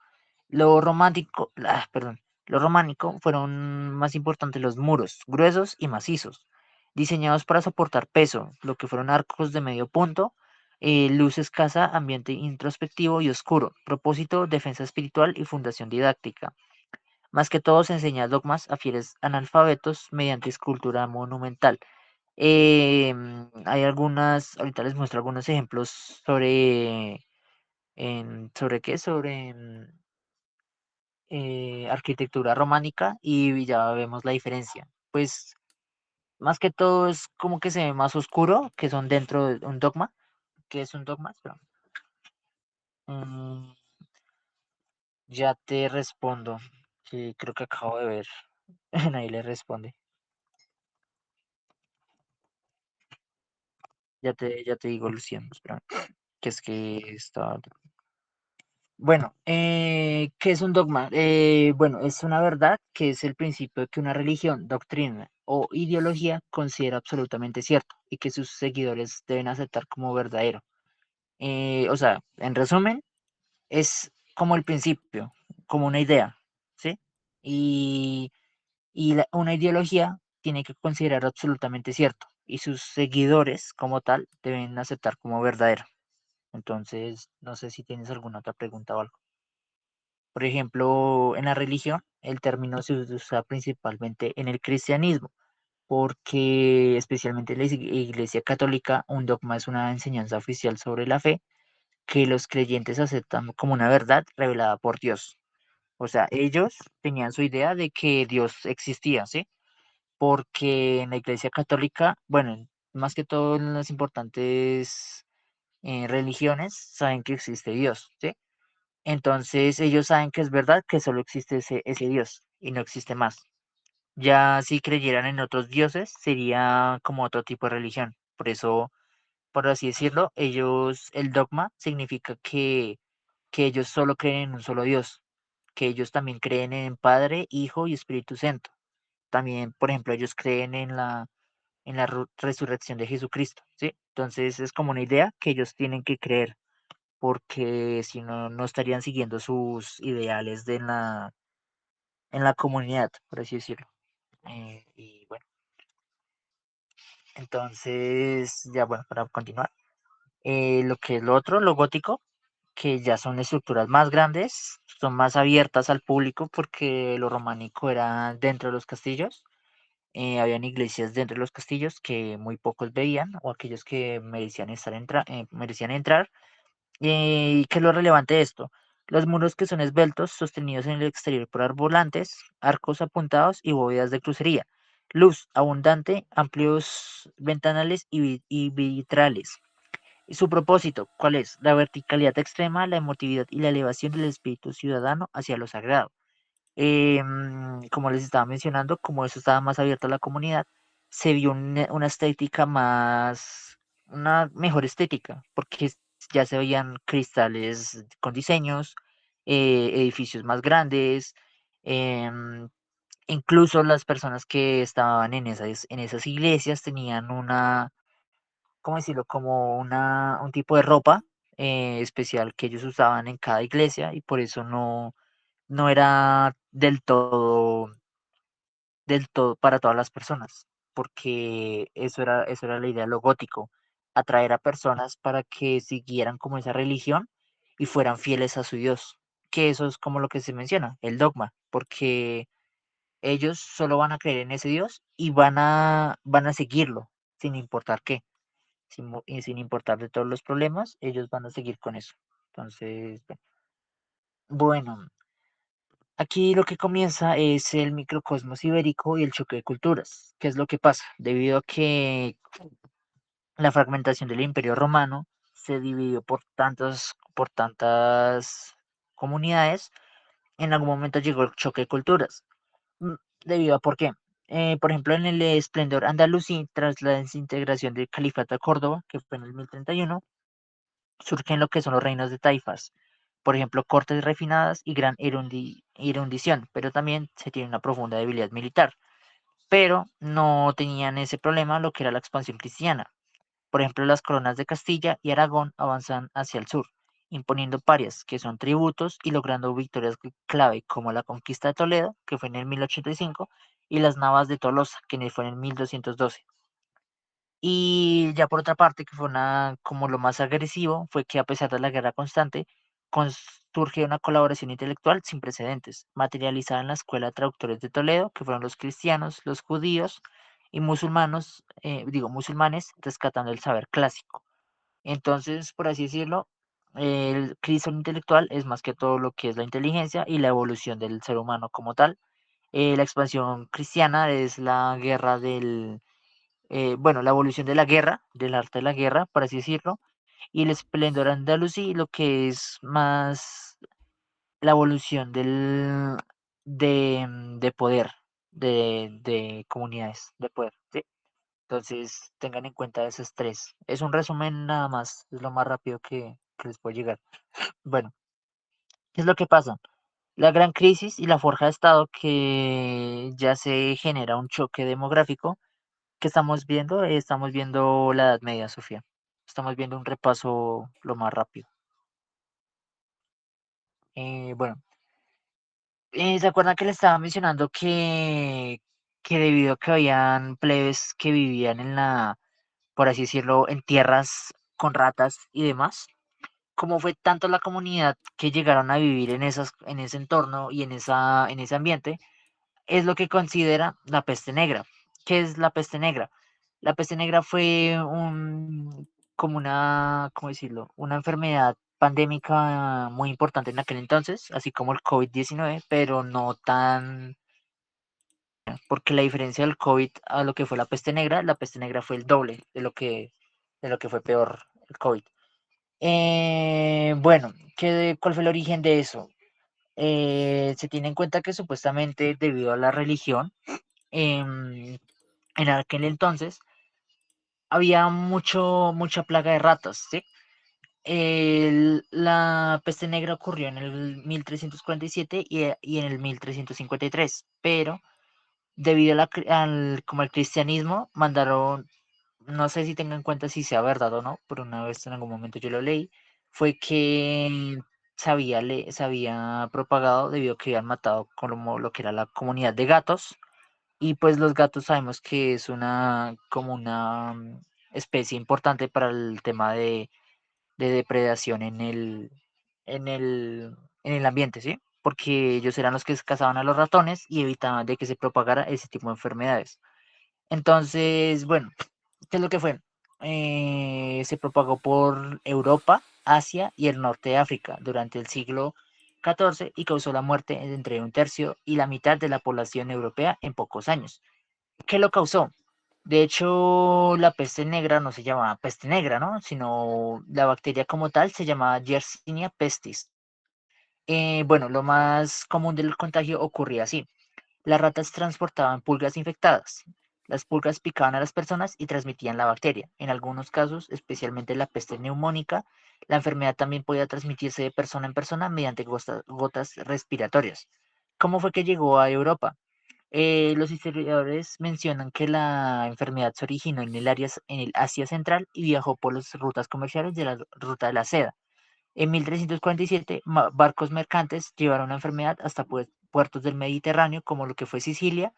Lo romántico, perdón, lo románico fueron más importantes los muros, gruesos y macizos, diseñados para soportar peso, lo que fueron arcos de medio punto, luz escasa, ambiente introspectivo y oscuro, propósito, defensa espiritual y fundación didáctica. Más que todo se enseña dogmas a fieles analfabetos mediante escultura monumental. Hay algunas, ahorita les muestro algunos ejemplos ¿sobre qué? Sobre arquitectura románica y ya vemos la diferencia. Pues más que todo es como que se ve más oscuro, que son dentro de un dogma, que es un dogma, espera. Mm, ya te respondo, que creo que acabo de ver, nadie le responde. Ya te digo, Luciano, espera, que es que está... Bueno, ¿qué es un dogma? Bueno, es una verdad que es el principio de que una religión, doctrina o ideología considera absolutamente cierto y que sus seguidores deben aceptar como verdadero. O sea, en resumen, es como el principio, como una idea, ¿sí? Y, una ideología tiene que considerar absolutamente cierto y sus seguidores como tal deben aceptar como verdadero. Entonces, no sé si tienes alguna otra pregunta o algo. Por ejemplo, en la religión, el término se usa principalmente en el cristianismo, porque especialmente en la Iglesia Católica, un dogma es una enseñanza oficial sobre la fe que los creyentes aceptan como una verdad revelada por Dios. O sea, ellos tenían su idea de que Dios existía, ¿sí? Porque en la Iglesia Católica, bueno, más que todo en las importantes religiones, saben que existe Dios, ¿sí? Entonces ellos saben que es verdad que solo existe ese Dios y no existe más. Ya si creyeran en otros dioses, sería como otro tipo de religión. Por eso, por así decirlo, el dogma significa que ellos solo creen en un solo Dios, que ellos también creen en Padre, Hijo y Espíritu Santo. También, por ejemplo, ellos creen en la resurrección de Jesucristo, ¿sí? Entonces es como una idea que ellos tienen que creer porque si no, no estarían siguiendo sus ideales en la comunidad, por así decirlo. Y bueno, entonces, ya bueno, para continuar, lo que es lo otro, lo gótico, que ya son estructuras más grandes, son más abiertas al público porque lo románico era dentro de los castillos. Habían iglesias dentro de los castillos que muy pocos veían o aquellos que merecían entrar. ¿Y qué es lo relevante de esto? Los muros que son esbeltos, sostenidos en el exterior por arbolantes, arcos apuntados y bóvedas de crucería. Luz abundante, amplios ventanales y vitrales. ¿Y su propósito cuál es? La verticalidad extrema, la emotividad y la elevación del espíritu ciudadano hacia lo sagrado. Como les estaba mencionando, como eso estaba más abierto a la comunidad, se vio una estética una mejor estética, porque ya se veían cristales con diseños, edificios más grandes, em, incluso las personas que estaban en esas iglesias tenían ¿cómo decirlo? Como un tipo de ropa especial que ellos usaban en cada iglesia y por eso no era del todo para todas las personas, porque eso era la idea de lo gótico, atraer a personas para que siguieran como esa religión y fueran fieles a su Dios, que eso es como lo que se menciona, el dogma, porque ellos solo van a creer en ese Dios y van a seguirlo, sin importar qué, y sin importar de todos los problemas, ellos van a seguir con eso. Entonces, bueno, aquí lo que comienza es el microcosmos ibérico y el choque de culturas. ¿Qué es lo que pasa? Debido a que la fragmentación del Imperio Romano se dividió por tantas comunidades, en algún momento llegó el choque de culturas. Mm, ¿Debido a por qué? Por ejemplo, en el esplendor andalusí, tras la desintegración del Califato de Córdoba, que fue en el 1031, surgen lo que son los reinos de taifas. Por ejemplo, cortes refinadas y gran erudición, pero también se tiene una profunda debilidad militar. Pero no tenían ese problema lo que era la expansión cristiana. Por ejemplo, las coronas de Castilla y Aragón avanzan hacia el sur, imponiendo parias, que son tributos, y logrando victorias clave como la conquista de Toledo, que fue en el 1085, y las navas de Tolosa, que fue en el 1212. Y ya por otra parte, que fue como lo más agresivo, fue que a pesar de la guerra constante, surge una colaboración intelectual sin precedentes, materializada en la Escuela de Traductores de Toledo, que fueron los cristianos, los judíos y musulmanes, rescatando el saber clásico. Entonces, por así decirlo, el Cristo intelectual es más que todo lo que es la inteligencia y la evolución del ser humano como tal. La expansión cristiana es la guerra bueno, la evolución de la guerra, del arte de la guerra, por así decirlo, y el esplendor andalusí, lo que es más la evolución de poder, de comunidades, de poder, ¿sí? Entonces, tengan en cuenta esos tres. Es un resumen nada más, es lo más rápido que les puede llegar. Bueno, ¿qué es lo que pasa? La gran crisis y la forja de Estado que ya se genera un choque demográfico que estamos viendo la Edad Media, Sofía. Estamos viendo un repaso lo más rápido. Bueno, ¿se acuerdan que le estaba mencionando que debido a que habían plebes que vivían por así decirlo, en tierras con ratas y demás? Como fue tanto la comunidad que llegaron a vivir en ese entorno y en ese ambiente, es lo que considera la peste negra. ¿Qué es la peste negra? La peste negra fue como ¿cómo decirlo? Una enfermedad pandémica muy importante en aquel entonces, así como el COVID-19, pero no tan, porque la diferencia del COVID a lo que fue la peste negra fue el doble de lo que fue peor el COVID. Bueno, ¿cuál fue el origen de eso? Se tiene en cuenta que supuestamente debido a la religión, en aquel entonces había mucha plaga de ratas, ¿sí? La peste negra ocurrió en el 1347 y en el 1353, pero debido como al cristianismo, mandaron, no sé si tengan en cuenta si sea verdad o no, pero una vez en algún momento yo lo leí, fue que se había propagado debido a que habían matado como lo que era la comunidad de gatos. Y pues los gatos sabemos que es como una especie importante para el tema de depredación en el ambiente, ¿sí? Porque ellos eran los que cazaban a los ratones y evitaban de que se propagara ese tipo de enfermedades. Entonces, bueno, ¿qué es lo que fue? Se propagó por Europa, Asia y el norte de África durante el siglo XIV y causó la muerte de entre un tercio y la mitad de la población europea en pocos años. ¿Qué lo causó? De hecho, la peste negra no se llamaba peste negra, ¿no? Sino la bacteria como tal se llamaba Yersinia pestis. Bueno, lo más común del contagio ocurría así. Las ratas transportaban pulgas infectadas. Las pulgas picaban a las personas y transmitían la bacteria. En algunos casos, especialmente la peste neumónica, la enfermedad también podía transmitirse de persona en persona mediante gotas respiratorias. ¿Cómo fue que llegó a Europa? Los historiadores mencionan que la enfermedad se originó en el Asia Central y viajó por las rutas comerciales de la ruta de la seda. En 1347, barcos mercantes llevaron la enfermedad hasta puertos del Mediterráneo, como lo que fue Sicilia,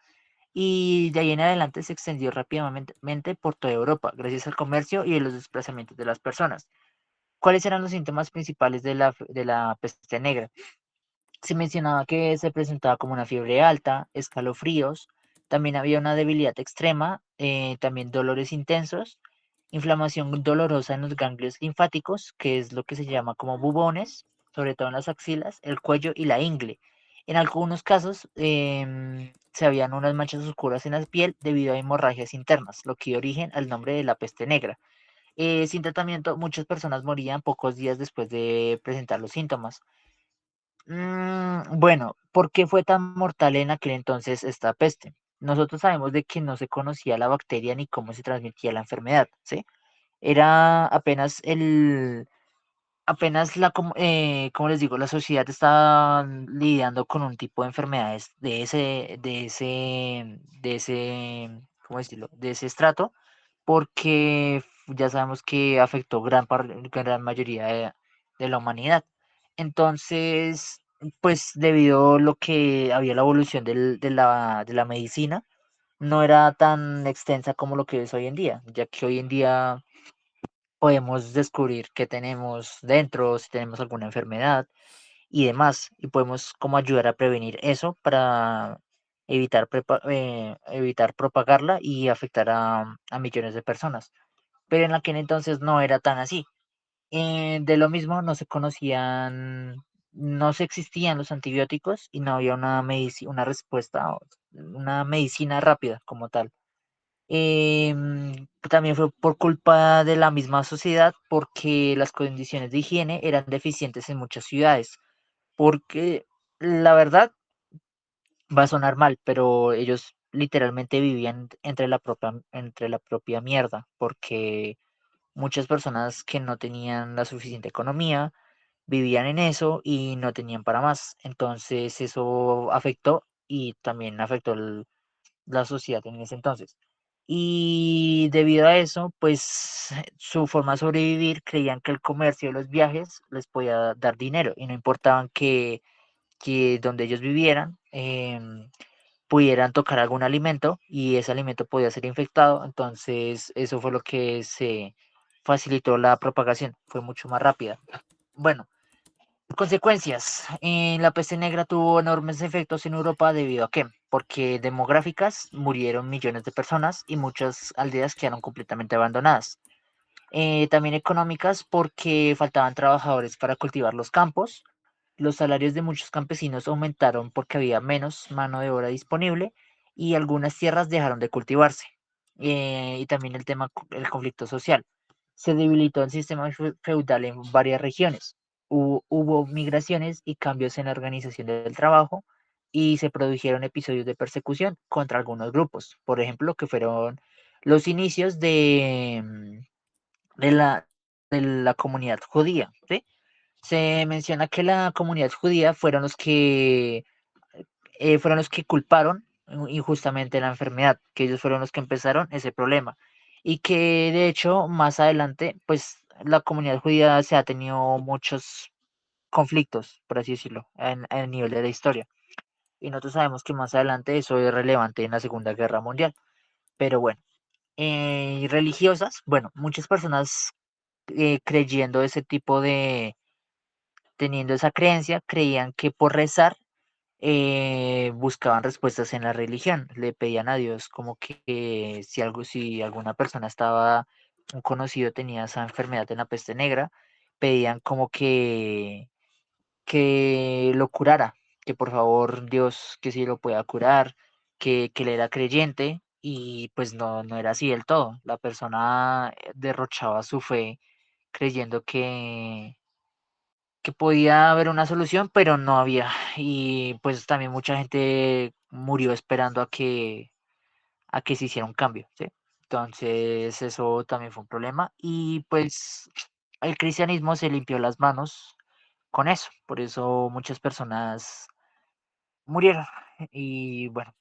y de ahí en adelante se extendió rápidamente por toda Europa, gracias al comercio y a los desplazamientos de las personas. ¿Cuáles eran los síntomas principales de la peste negra? Se mencionaba que se presentaba como una fiebre alta, escalofríos, también había una debilidad extrema, también dolores intensos, inflamación dolorosa en los ganglios linfáticos, que es lo que se llama como bubones, sobre todo en las axilas, el cuello y la ingle. En algunos casos se habían unas manchas oscuras en la piel debido a hemorragias internas, lo que dio origen al nombre de la peste negra. Sin tratamiento, muchas personas morían pocos días después de presentar los síntomas. Bueno, ¿por qué fue tan mortal en aquel entonces esta peste? Nosotros sabemos de que no se conocía la bacteria ni cómo se transmitía la enfermedad, ¿sí? Era apenas como les digo, la sociedad estaba lidiando con un tipo de enfermedades ¿cómo decirlo? De ese estrato, porque ya sabemos que afectó gran mayoría de la humanidad. Entonces, pues debido a lo que había la evolución de la medicina, no era tan extensa como lo que es hoy en día, ya que hoy en día podemos descubrir qué tenemos dentro, si tenemos alguna enfermedad y demás, y podemos como ayudar a prevenir eso para evitar propagarla y afectar a millones de personas. Pero en aquel entonces no era tan así. De lo mismo no se conocían, no se existían los antibióticos y no había una respuesta, una medicina rápida como tal. También fue por culpa de la misma sociedad, porque las condiciones de higiene eran deficientes en muchas ciudades. Porque la verdad va a sonar mal, pero ellos literalmente vivían entre la propia mierda, porque muchas personas que no tenían la suficiente economía vivían en eso y no tenían para más. Entonces eso afectó y también afectó la sociedad en ese entonces. Y debido a eso, pues su forma de sobrevivir, creían que el comercio y los viajes les podía dar dinero y no importaban que donde ellos vivieran pudieran tocar algún alimento y ese alimento podía ser infectado. Entonces eso fue lo que se facilitó la propagación, fue mucho más rápida. Bueno, consecuencias. La peste negra tuvo enormes efectos en Europa debido a qué? Porque demográficas murieron millones de personas y muchas aldeas quedaron completamente abandonadas. También económicas porque faltaban trabajadores para cultivar los campos. Los salarios de muchos campesinos aumentaron porque había menos mano de obra disponible y algunas tierras dejaron de cultivarse. Y también el conflicto social. Se debilitó el sistema feudal en varias regiones. Hubo migraciones y cambios en la organización del trabajo y se produjeron episodios de persecución contra algunos grupos. Por ejemplo, que fueron los inicios de la, de la comunidad judía, ¿sí? Se menciona que la comunidad judía fueron los que culparon injustamente la enfermedad, que ellos fueron los que empezaron ese problema y que de hecho más adelante pues la comunidad judía se ha tenido muchos conflictos, por así decirlo, a nivel de la historia. Y nosotros sabemos que más adelante eso es relevante en la Segunda Guerra Mundial. Pero bueno, religiosas, bueno, muchas personas creyendo ese tipo de, teniendo esa creencia, creían que por rezar buscaban respuestas en la religión, le pedían a Dios como que si alguna persona estaba, un conocido tenía esa enfermedad en la peste negra, pedían como que lo curara, que por favor Dios que sí lo pueda curar, que él era creyente y pues no era así del todo. La persona derrochaba su fe creyendo que podía haber una solución, pero no había. Y pues también mucha gente murió esperando a que se hiciera un cambio, ¿sí? Entonces eso también fue un problema y pues el cristianismo se limpió las manos con eso, por eso muchas personas murieron y bueno,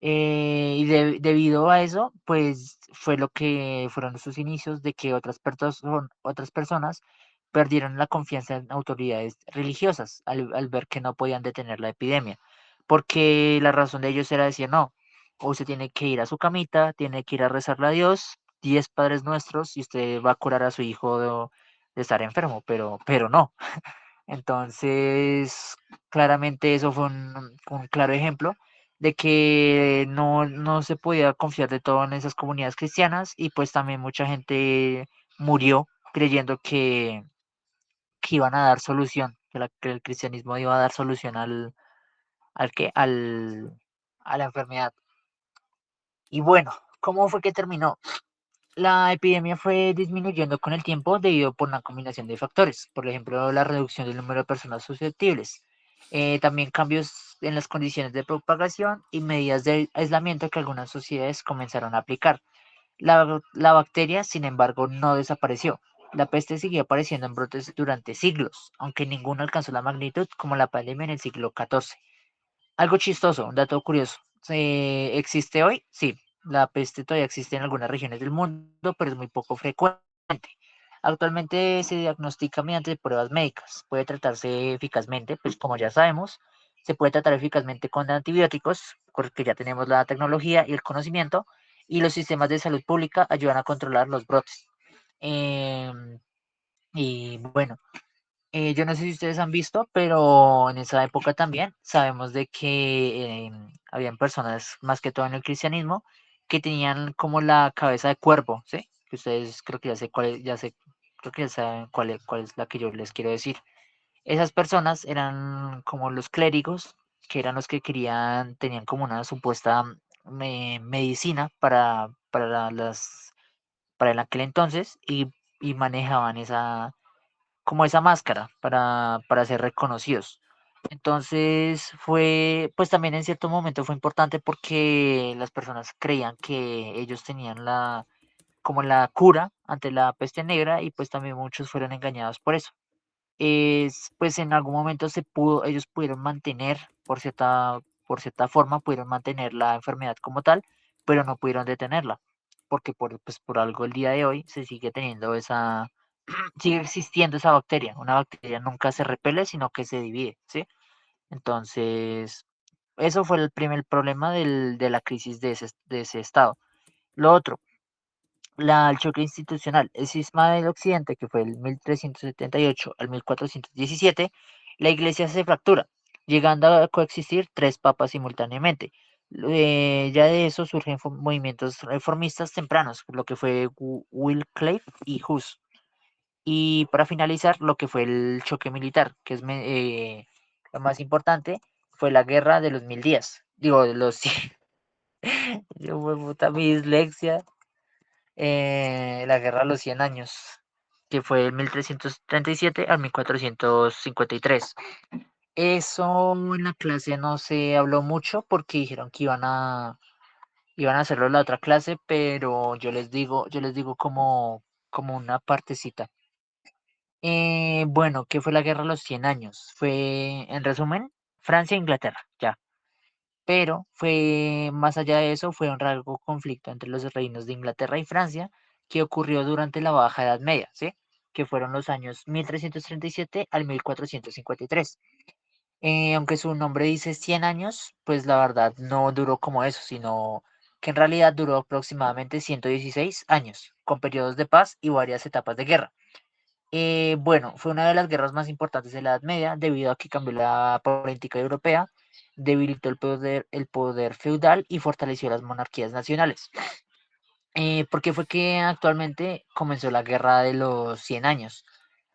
debido a eso, pues fue lo que fueron sus inicios de que otras personas perdieron la confianza en autoridades religiosas al ver que no podían detener la epidemia, porque la razón de ellos era decir, no, usted tiene que ir a su camita, tiene que ir a rezarle a Dios, 10 Padres Nuestros, y usted va a curar a su hijo de estar enfermo, pero no. Entonces, claramente eso fue un claro ejemplo de que no se podía confiar de todo en esas comunidades cristianas y pues también mucha gente murió creyendo que iban a dar solución, que el cristianismo iba a dar solución a la enfermedad. Y bueno, ¿cómo fue que terminó? La epidemia fue disminuyendo con el tiempo debido por una combinación de factores, por ejemplo, la reducción del número de personas susceptibles, también cambios en las condiciones de propagación y medidas de aislamiento que algunas sociedades comenzaron a aplicar. La bacteria, sin embargo, no desapareció. La peste siguió apareciendo en brotes durante siglos, aunque ninguno alcanzó la magnitud como la pandemia en el siglo XIV. Algo chistoso, un dato curioso. ¿Existe hoy? Sí, la peste todavía existe en algunas regiones del mundo, pero es muy poco frecuente. Actualmente se diagnostica mediante pruebas médicas. Puede tratarse eficazmente, pues como ya sabemos, se puede tratar eficazmente con antibióticos, porque ya tenemos la tecnología y el conocimiento, y los sistemas de salud pública ayudan a controlar los brotes. Em, y bueno, yo no sé si ustedes han visto, pero en esa época también sabemos de que habían personas, más que todo en el cristianismo, que tenían como la cabeza de cuervo, ¿sí? Que ustedes creo que ya sé cuál es, creo que ya saben cuál es la que yo les quiero decir. Esas personas eran como los clérigos, que eran los que tenían como una supuesta medicina para en aquel entonces y manejaban como esa máscara para ser reconocidos. Entonces pues también en cierto momento fue importante porque las personas creían que ellos tenían como la cura ante la peste negra y pues también muchos fueron engañados por eso. Pues en algún momento ellos pudieron mantener, por cierta forma, pudieron mantener la enfermedad como tal, pero no pudieron detenerla, porque pues por algo el día de hoy se sigue teniendo sigue existiendo esa bacteria. Una bacteria nunca se repele, sino que se divide, ¿sí? Entonces, eso fue el primer problema de la crisis de ese estado. Lo otro, el choque institucional. El cisma del Occidente, que fue el 1378 al 1417, la iglesia se fractura, llegando a coexistir tres papas simultáneamente. Ya de eso surgen movimientos reformistas tempranos, lo que fue Wycliffe y Hus. Y para finalizar, lo que fue el choque militar, que es lo más importante, fue la guerra de los 1000 días. Digo, de los... Yo, puta, mi dislexia. La guerra de los 100 años, que fue de 1337 al 1453. Eso en la clase no se habló mucho porque dijeron que iban a hacerlo en la otra clase, pero yo les digo como una partecita. Bueno, ¿qué fue la guerra de los 100 años? Fue, en resumen, Francia e Inglaterra, ya. Pero fue más allá de eso, fue un largo conflicto entre los reinos de Inglaterra y Francia que ocurrió durante la Baja Edad Media, ¿sí? Que fueron los años 1337 al 1453. Aunque su nombre dice 100 años, pues la verdad no duró como eso, sino que en realidad duró aproximadamente 116 años, con periodos de paz y varias etapas de guerra. Bueno, fue una de las guerras más importantes de la Edad Media debido a que cambió la política europea debilitó el poder feudal y fortaleció las monarquías nacionales. ¿Por qué fue que actualmente comenzó la Guerra de los 100 años?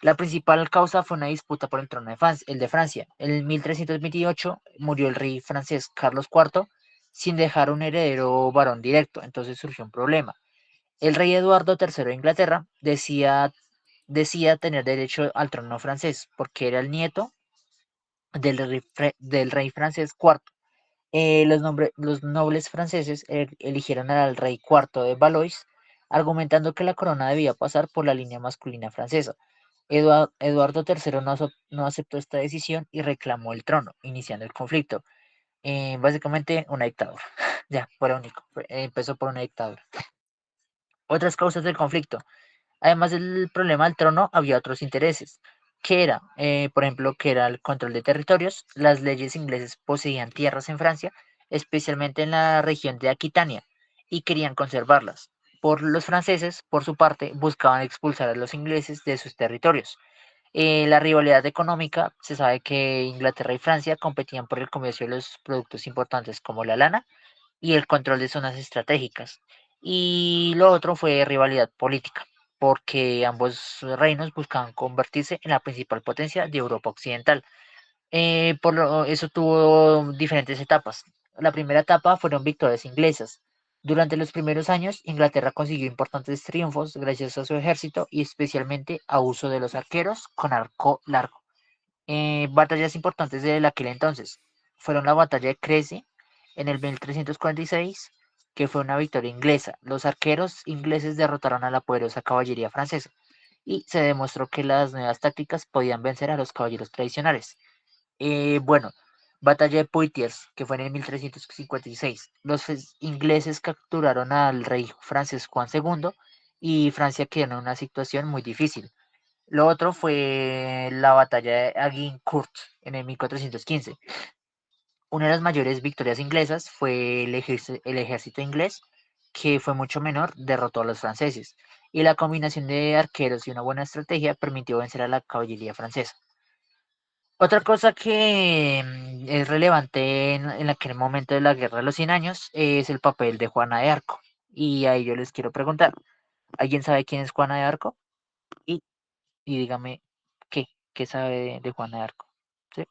La principal causa fue una disputa por el trono de Francia, el de Francia. En 1328 murió el rey francés Carlos IV sin dejar un heredero varón directo, entonces surgió un problema. El rey Eduardo III de Inglaterra decía tener derecho al trono francés porque era el nieto del rey francés cuarto. Los nobles franceses eligieron al rey cuarto de Valois, argumentando que la corona debía pasar por la línea masculina francesa. Eduardo III no aceptó esta decisión y reclamó el trono, iniciando el conflicto. Básicamente una dictadura. Ya, fue lo único. Empezó por una dictadura. Otras causas del conflicto. Además del problema del trono, había otros intereses, que era, por ejemplo, que era el control de territorios. Las leyes inglesas poseían tierras en Francia, especialmente en la región de Aquitania, y querían conservarlas. Los franceses, por su parte, buscaban expulsar a los ingleses de sus territorios. La rivalidad económica, se sabe que Inglaterra y Francia competían por el comercio de los productos importantes como la lana y el control de zonas estratégicas. Y lo otro fue rivalidad política, porque ambos reinos buscaban convertirse en la principal potencia de Europa Occidental. Eso tuvo diferentes etapas. La primera etapa fueron victorias inglesas. Durante los primeros años, Inglaterra consiguió importantes triunfos gracias a su ejército y especialmente a uso de los arqueros con arco largo. Batallas importantes de aquel entonces fueron la batalla de Crécy en el 1346, que fue una victoria inglesa. Los arqueros ingleses derrotaron a la poderosa caballería francesa y se demostró que las nuevas tácticas podían vencer a los caballeros tradicionales. Bueno, batalla de Poitiers, que fue en el 1356. Los ingleses capturaron al rey francés Juan II y Francia quedó en una situación muy difícil. Lo otro fue la batalla de Agincourt en el 1415. Una de las mayores victorias inglesas fue el ejército inglés, que fue mucho menor, derrotó a los franceses. Y la combinación de arqueros y una buena estrategia permitió vencer a la caballería francesa. Otra cosa que es relevante en aquel momento de la Guerra de los 100 años es el papel de Juana de Arco. Y ahí yo les quiero preguntar, ¿alguien sabe quién es Juana de Arco? Y y dígame qué sabe de Juana de Arco. ¿Sí?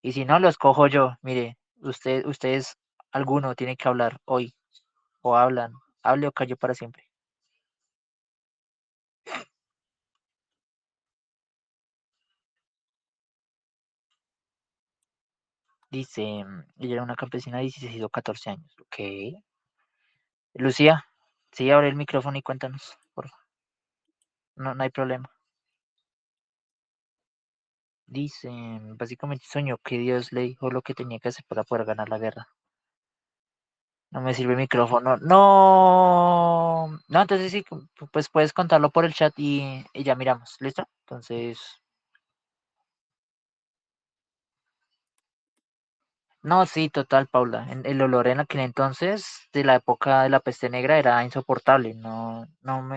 Y si no, lo escojo yo. Mire, ustedes, alguno tiene que hablar hoy, o hablan, hable o callo para siempre. Dice, ella era una campesina de 16 o 14 años. Ok. Lucía, sí, abre el micrófono y cuéntanos, por favor. No, no hay problema. Dice, básicamente soñó que Dios le dijo lo que tenía que hacer para poder ganar la guerra. No me sirve el micrófono. No. No, entonces sí, pues puedes contarlo por el chat y ya miramos. ¿Listo? Entonces, no, sí, total, Paula. El olor en aquel entonces, de la época de la peste negra, era insoportable. No,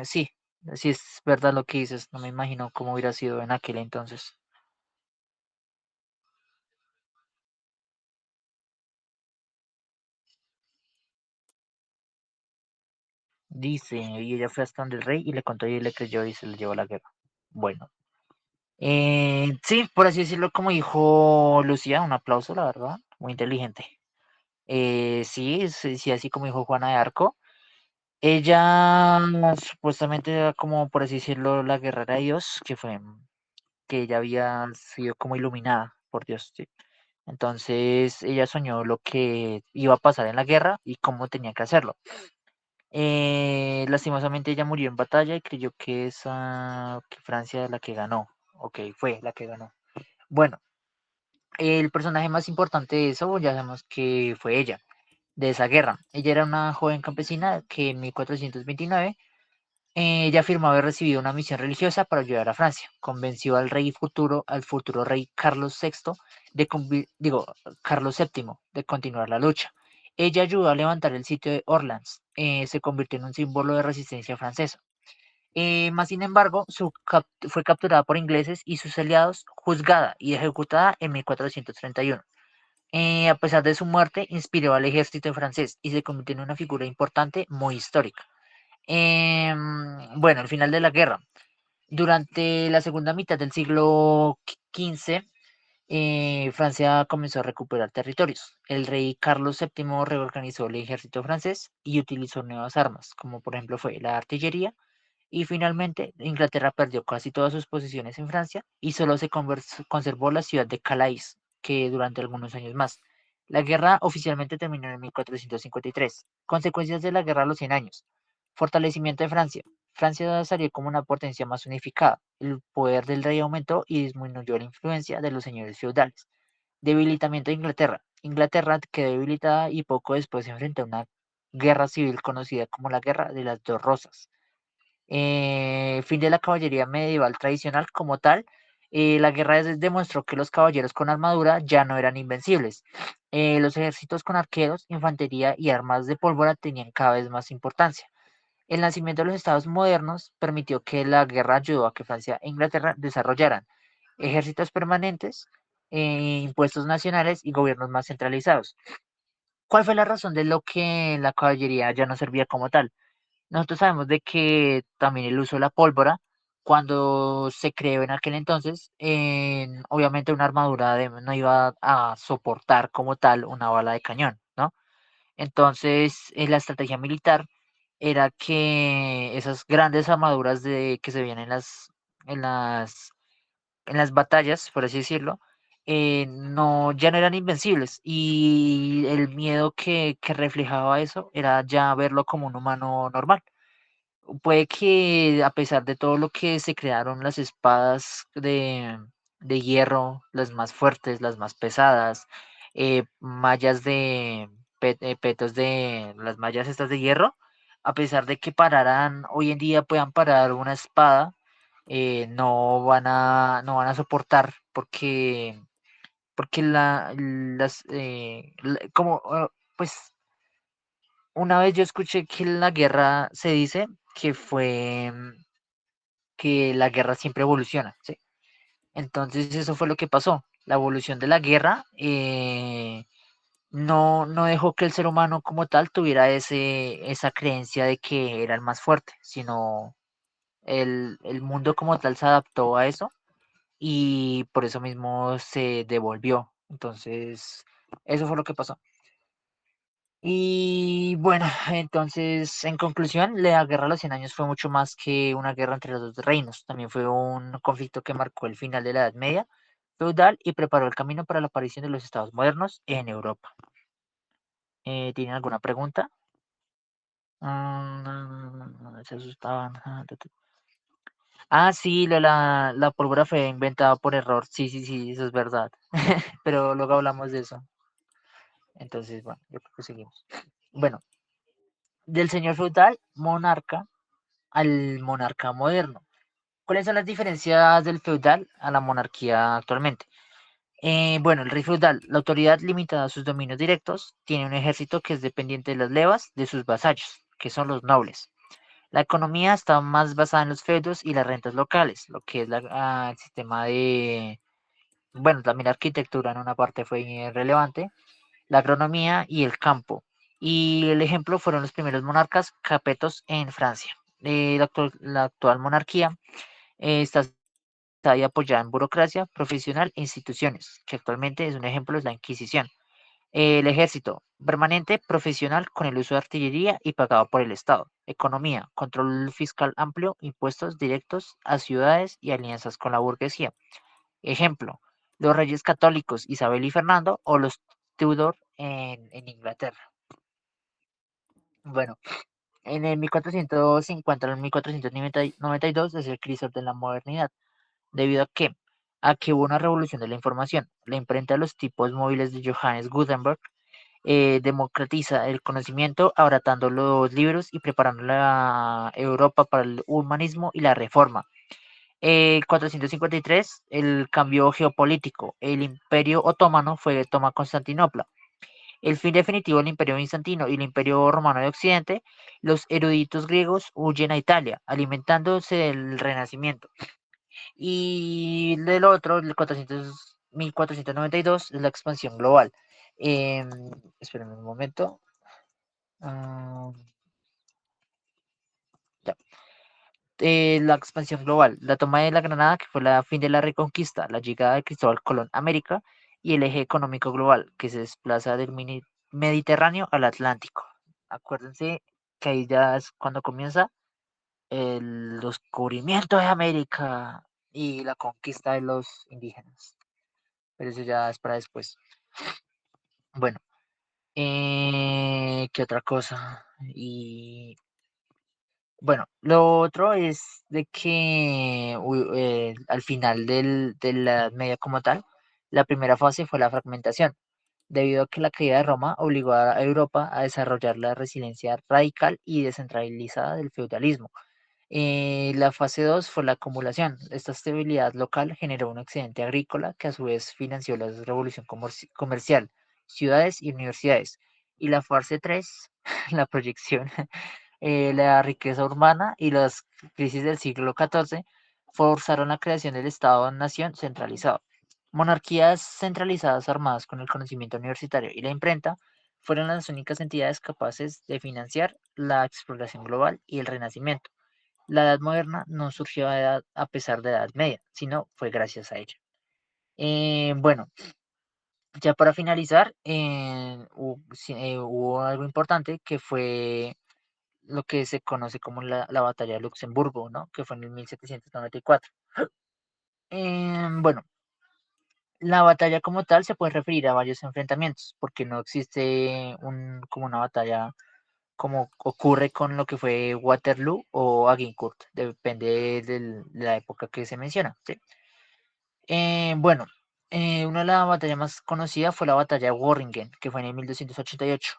sí, sí es verdad lo que dices. No me imagino cómo hubiera sido en aquel entonces. Dice, y ella fue hasta donde el rey y le contó y le creyó y se le llevó a la guerra. Bueno, sí, por así decirlo, como dijo Lucía, un aplauso, la verdad, muy inteligente. Sí, sí, sí, así como dijo Juana de Arco. Ella supuestamente era como, por así decirlo, la guerrera de Dios, que ella había sido como iluminada por Dios, ¿sí? Entonces ella soñó lo que iba a pasar en la guerra y cómo tenía que hacerlo. Lastimosamente ella murió en batalla y creyó que Francia era la que ganó. Ok, fue la que ganó. Bueno, el personaje más importante de eso ya sabemos que fue ella, de esa guerra. Ella era una joven campesina que en 1429 ella afirmó haber recibido una misión religiosa para ayudar a Francia. Convenció al futuro rey Carlos VI Carlos VII de continuar la lucha. Ella ayudó a levantar el sitio de Orleans. Se convirtió en un símbolo de resistencia francesa. Más sin embargo, fue capturada por ingleses y sus aliados, juzgada y ejecutada en 1431. A pesar de su muerte, inspiró al ejército francés y se convirtió en una figura importante, muy histórica. Bueno, al final de la guerra. Durante la segunda mitad del siglo XV, Francia comenzó a recuperar territorios. El rey Carlos VII reorganizó el ejército francés y utilizó nuevas armas, como por ejemplo fue la artillería, y finalmente Inglaterra perdió casi todas sus posiciones en Francia y solo se conservó la ciudad de Calais, que durante algunos años más. La guerra oficialmente terminó en 1453. Consecuencias de la guerra a los 100 años. Fortalecimiento de Francia. Francia salió como una potencia más unificada. El poder del rey aumentó y disminuyó la influencia de los señores feudales. Debilitamiento de Inglaterra. Inglaterra quedó debilitada y poco después se enfrentó a una guerra civil conocida como la Guerra de las Dos Rosas. Fin de la caballería medieval tradicional como tal. La guerra demostró que los caballeros con armadura ya no eran invencibles. Los ejércitos con arqueros, infantería y armas de pólvora tenían cada vez más importancia. El nacimiento de los estados modernos permitió que la guerra ayudó a que Francia e Inglaterra desarrollaran ejércitos permanentes, impuestos nacionales y gobiernos más centralizados. ¿Cuál fue la razón de lo que la caballería ya no servía como tal? Nosotros sabemos de que también el uso de la pólvora, cuando se creó en aquel entonces, obviamente una armadura no iba a soportar como tal una bala de cañón, ¿no? Entonces, la estrategia militar era que esas grandes armaduras que se veían en las, en las batallas, por así decirlo, no, ya no eran invencibles. Y el miedo que reflejaba eso era ya verlo como un humano normal. Puede que a pesar de todo lo que se crearon las espadas de hierro, las más fuertes, las más pesadas, mallas petos de las mallas estas de hierro, a pesar de que pararan, hoy en día puedan parar una espada, no van a soportar porque como, pues una vez yo escuché que en la guerra se dice que fue que la guerra siempre evoluciona, ¿sí? Entonces eso fue lo que pasó. La evolución de la guerra no dejó que el ser humano como tal tuviera esa creencia de que era el más fuerte, sino el mundo como tal se adaptó a eso y por eso mismo se devolvió. Entonces, eso fue lo que pasó. Y bueno, entonces, en conclusión, la guerra de los 100 años fue mucho más que una guerra entre los dos reinos. También fue un conflicto que marcó el final de la Edad Media feudal y preparó el camino para la aparición de los estados modernos en Europa. ¿Tienen alguna pregunta? Se asustaban. Sí, la pólvora fue inventada por error. Sí, sí, sí, eso es verdad. Pero luego hablamos de eso. Entonces, bueno, yo creo que seguimos. Bueno, del señor feudal, monarca, al monarca moderno. ¿Cuáles son las diferencias del feudal a la monarquía actualmente? Bueno, el rey feudal, la autoridad limitada a sus dominios directos, tiene un ejército que es dependiente de las levas de sus vasallos, que son los nobles. La economía está más basada en los feudos y las rentas locales, lo que es el sistema bueno, también la arquitectura en una parte fue relevante, la agronomía y el campo. Y el ejemplo fueron los primeros monarcas capetos en Francia. La actual monarquía está y apoyada en burocracia profesional e instituciones, que actualmente es un ejemplo es la Inquisición. El ejército, permanente, profesional, con el uso de artillería y pagado por el Estado. Economía, control fiscal amplio, impuestos directos a ciudades y alianzas con la burguesía. Ejemplo, los reyes católicos Isabel y Fernando o los Tudor en Inglaterra. Bueno, en el 1450 al 1492 es el crisol de la modernidad. ¿Debido a que hubo una revolución de la información. La imprenta de los tipos móviles de Johannes Gutenberg democratiza el conocimiento, abaratando los libros y preparando la Europa para el humanismo y la reforma. 453, el cambio geopolítico. El imperio otomano toma Constantinopla. el fin definitivo del Imperio Bizantino y el Imperio Romano de Occidente, los eruditos griegos huyen a Italia, alimentándose del Renacimiento. Y del otro, el 1492, es la expansión global. Eh, Espérenme un momento. Uh, ya. La expansión global, la toma de la Granada, que fue la fin de la Reconquista, la llegada de Cristóbal Colón a América y el eje económico global, que se desplaza del Mediterráneo al Atlántico. Acuérdense que ahí ya es cuando comienza el descubrimiento de América y la conquista de los indígenas. Pero eso ya es para después. Bueno, ¿qué otra cosa? Y bueno, lo otro es de que al final de la Edad Media como tal, la primera fase fue la fragmentación, debido a que la caída de Roma obligó a Europa a desarrollar la resiliencia radical y descentralizada del feudalismo. La fase 2 fue la acumulación. Esta estabilidad local generó un excedente agrícola que a su vez financió la revolución comercial, ciudades y universidades. Y la fase 3, la proyección, la riqueza urbana y las crisis del siglo XIV forzaron la creación del Estado-nación centralizado. Monarquías centralizadas armadas con el conocimiento universitario y la imprenta fueron las únicas entidades capaces de financiar la exploración global y el renacimiento. La Edad Moderna no surgió a pesar de la Edad Media, sino fue gracias a ella. Bueno, ya para finalizar, hubo algo importante que fue lo que se conoce como la batalla de Luxemburgo, ¿no? Que fue en el 1794. Bueno, la batalla como tal se puede referir a varios enfrentamientos, porque no existe como una batalla como ocurre con lo que fue Waterloo o Agincourt, depende de la época que se menciona, ¿sí? Bueno, una de las batallas más conocidas fue la batalla de Worringen, que fue en el 1288.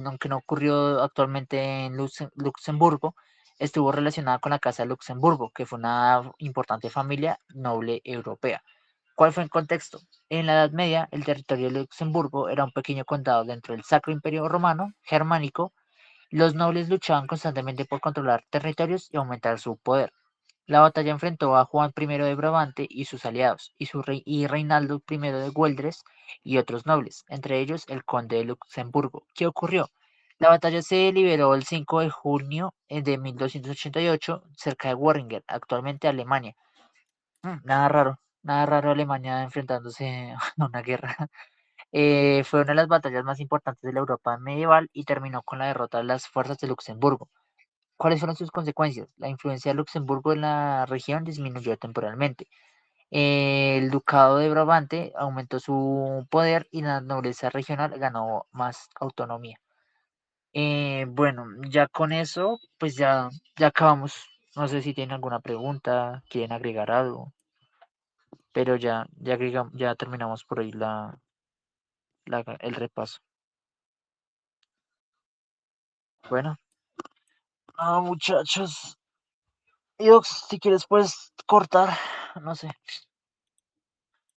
Aunque no ocurrió actualmente en Luxemburgo, estuvo relacionada con la Casa de Luxemburgo, que fue una importante familia noble europea. ¿Cuál fue el contexto? En la Edad Media, el territorio de Luxemburgo era un pequeño condado dentro del Sacro Imperio Romano Germánico. Los nobles luchaban constantemente por controlar territorios y aumentar su poder. La batalla enfrentó a Juan I de Brabante y sus aliados, y Reinaldo I de Güeldres y otros nobles, entre ellos el conde de Luxemburgo. ¿Qué ocurrió? La batalla se liberó el 5 de junio de 1288 cerca de Worringen, actualmente Alemania. Nada raro Alemania enfrentándose a una guerra. Fue una de las batallas más importantes de la Europa medieval y terminó con la derrota de las fuerzas de Luxemburgo. ¿Cuáles fueron sus consecuencias? La influencia de Luxemburgo en la región disminuyó temporalmente. El ducado de Brabante aumentó su poder y la nobleza regional ganó más autonomía. Bueno, ya con eso, pues ya acabamos. No sé si tienen alguna pregunta, quieren agregar algo, pero ya terminamos por ahí el repaso. Bueno, muchachos, Iox, si quieres puedes cortar, no sé.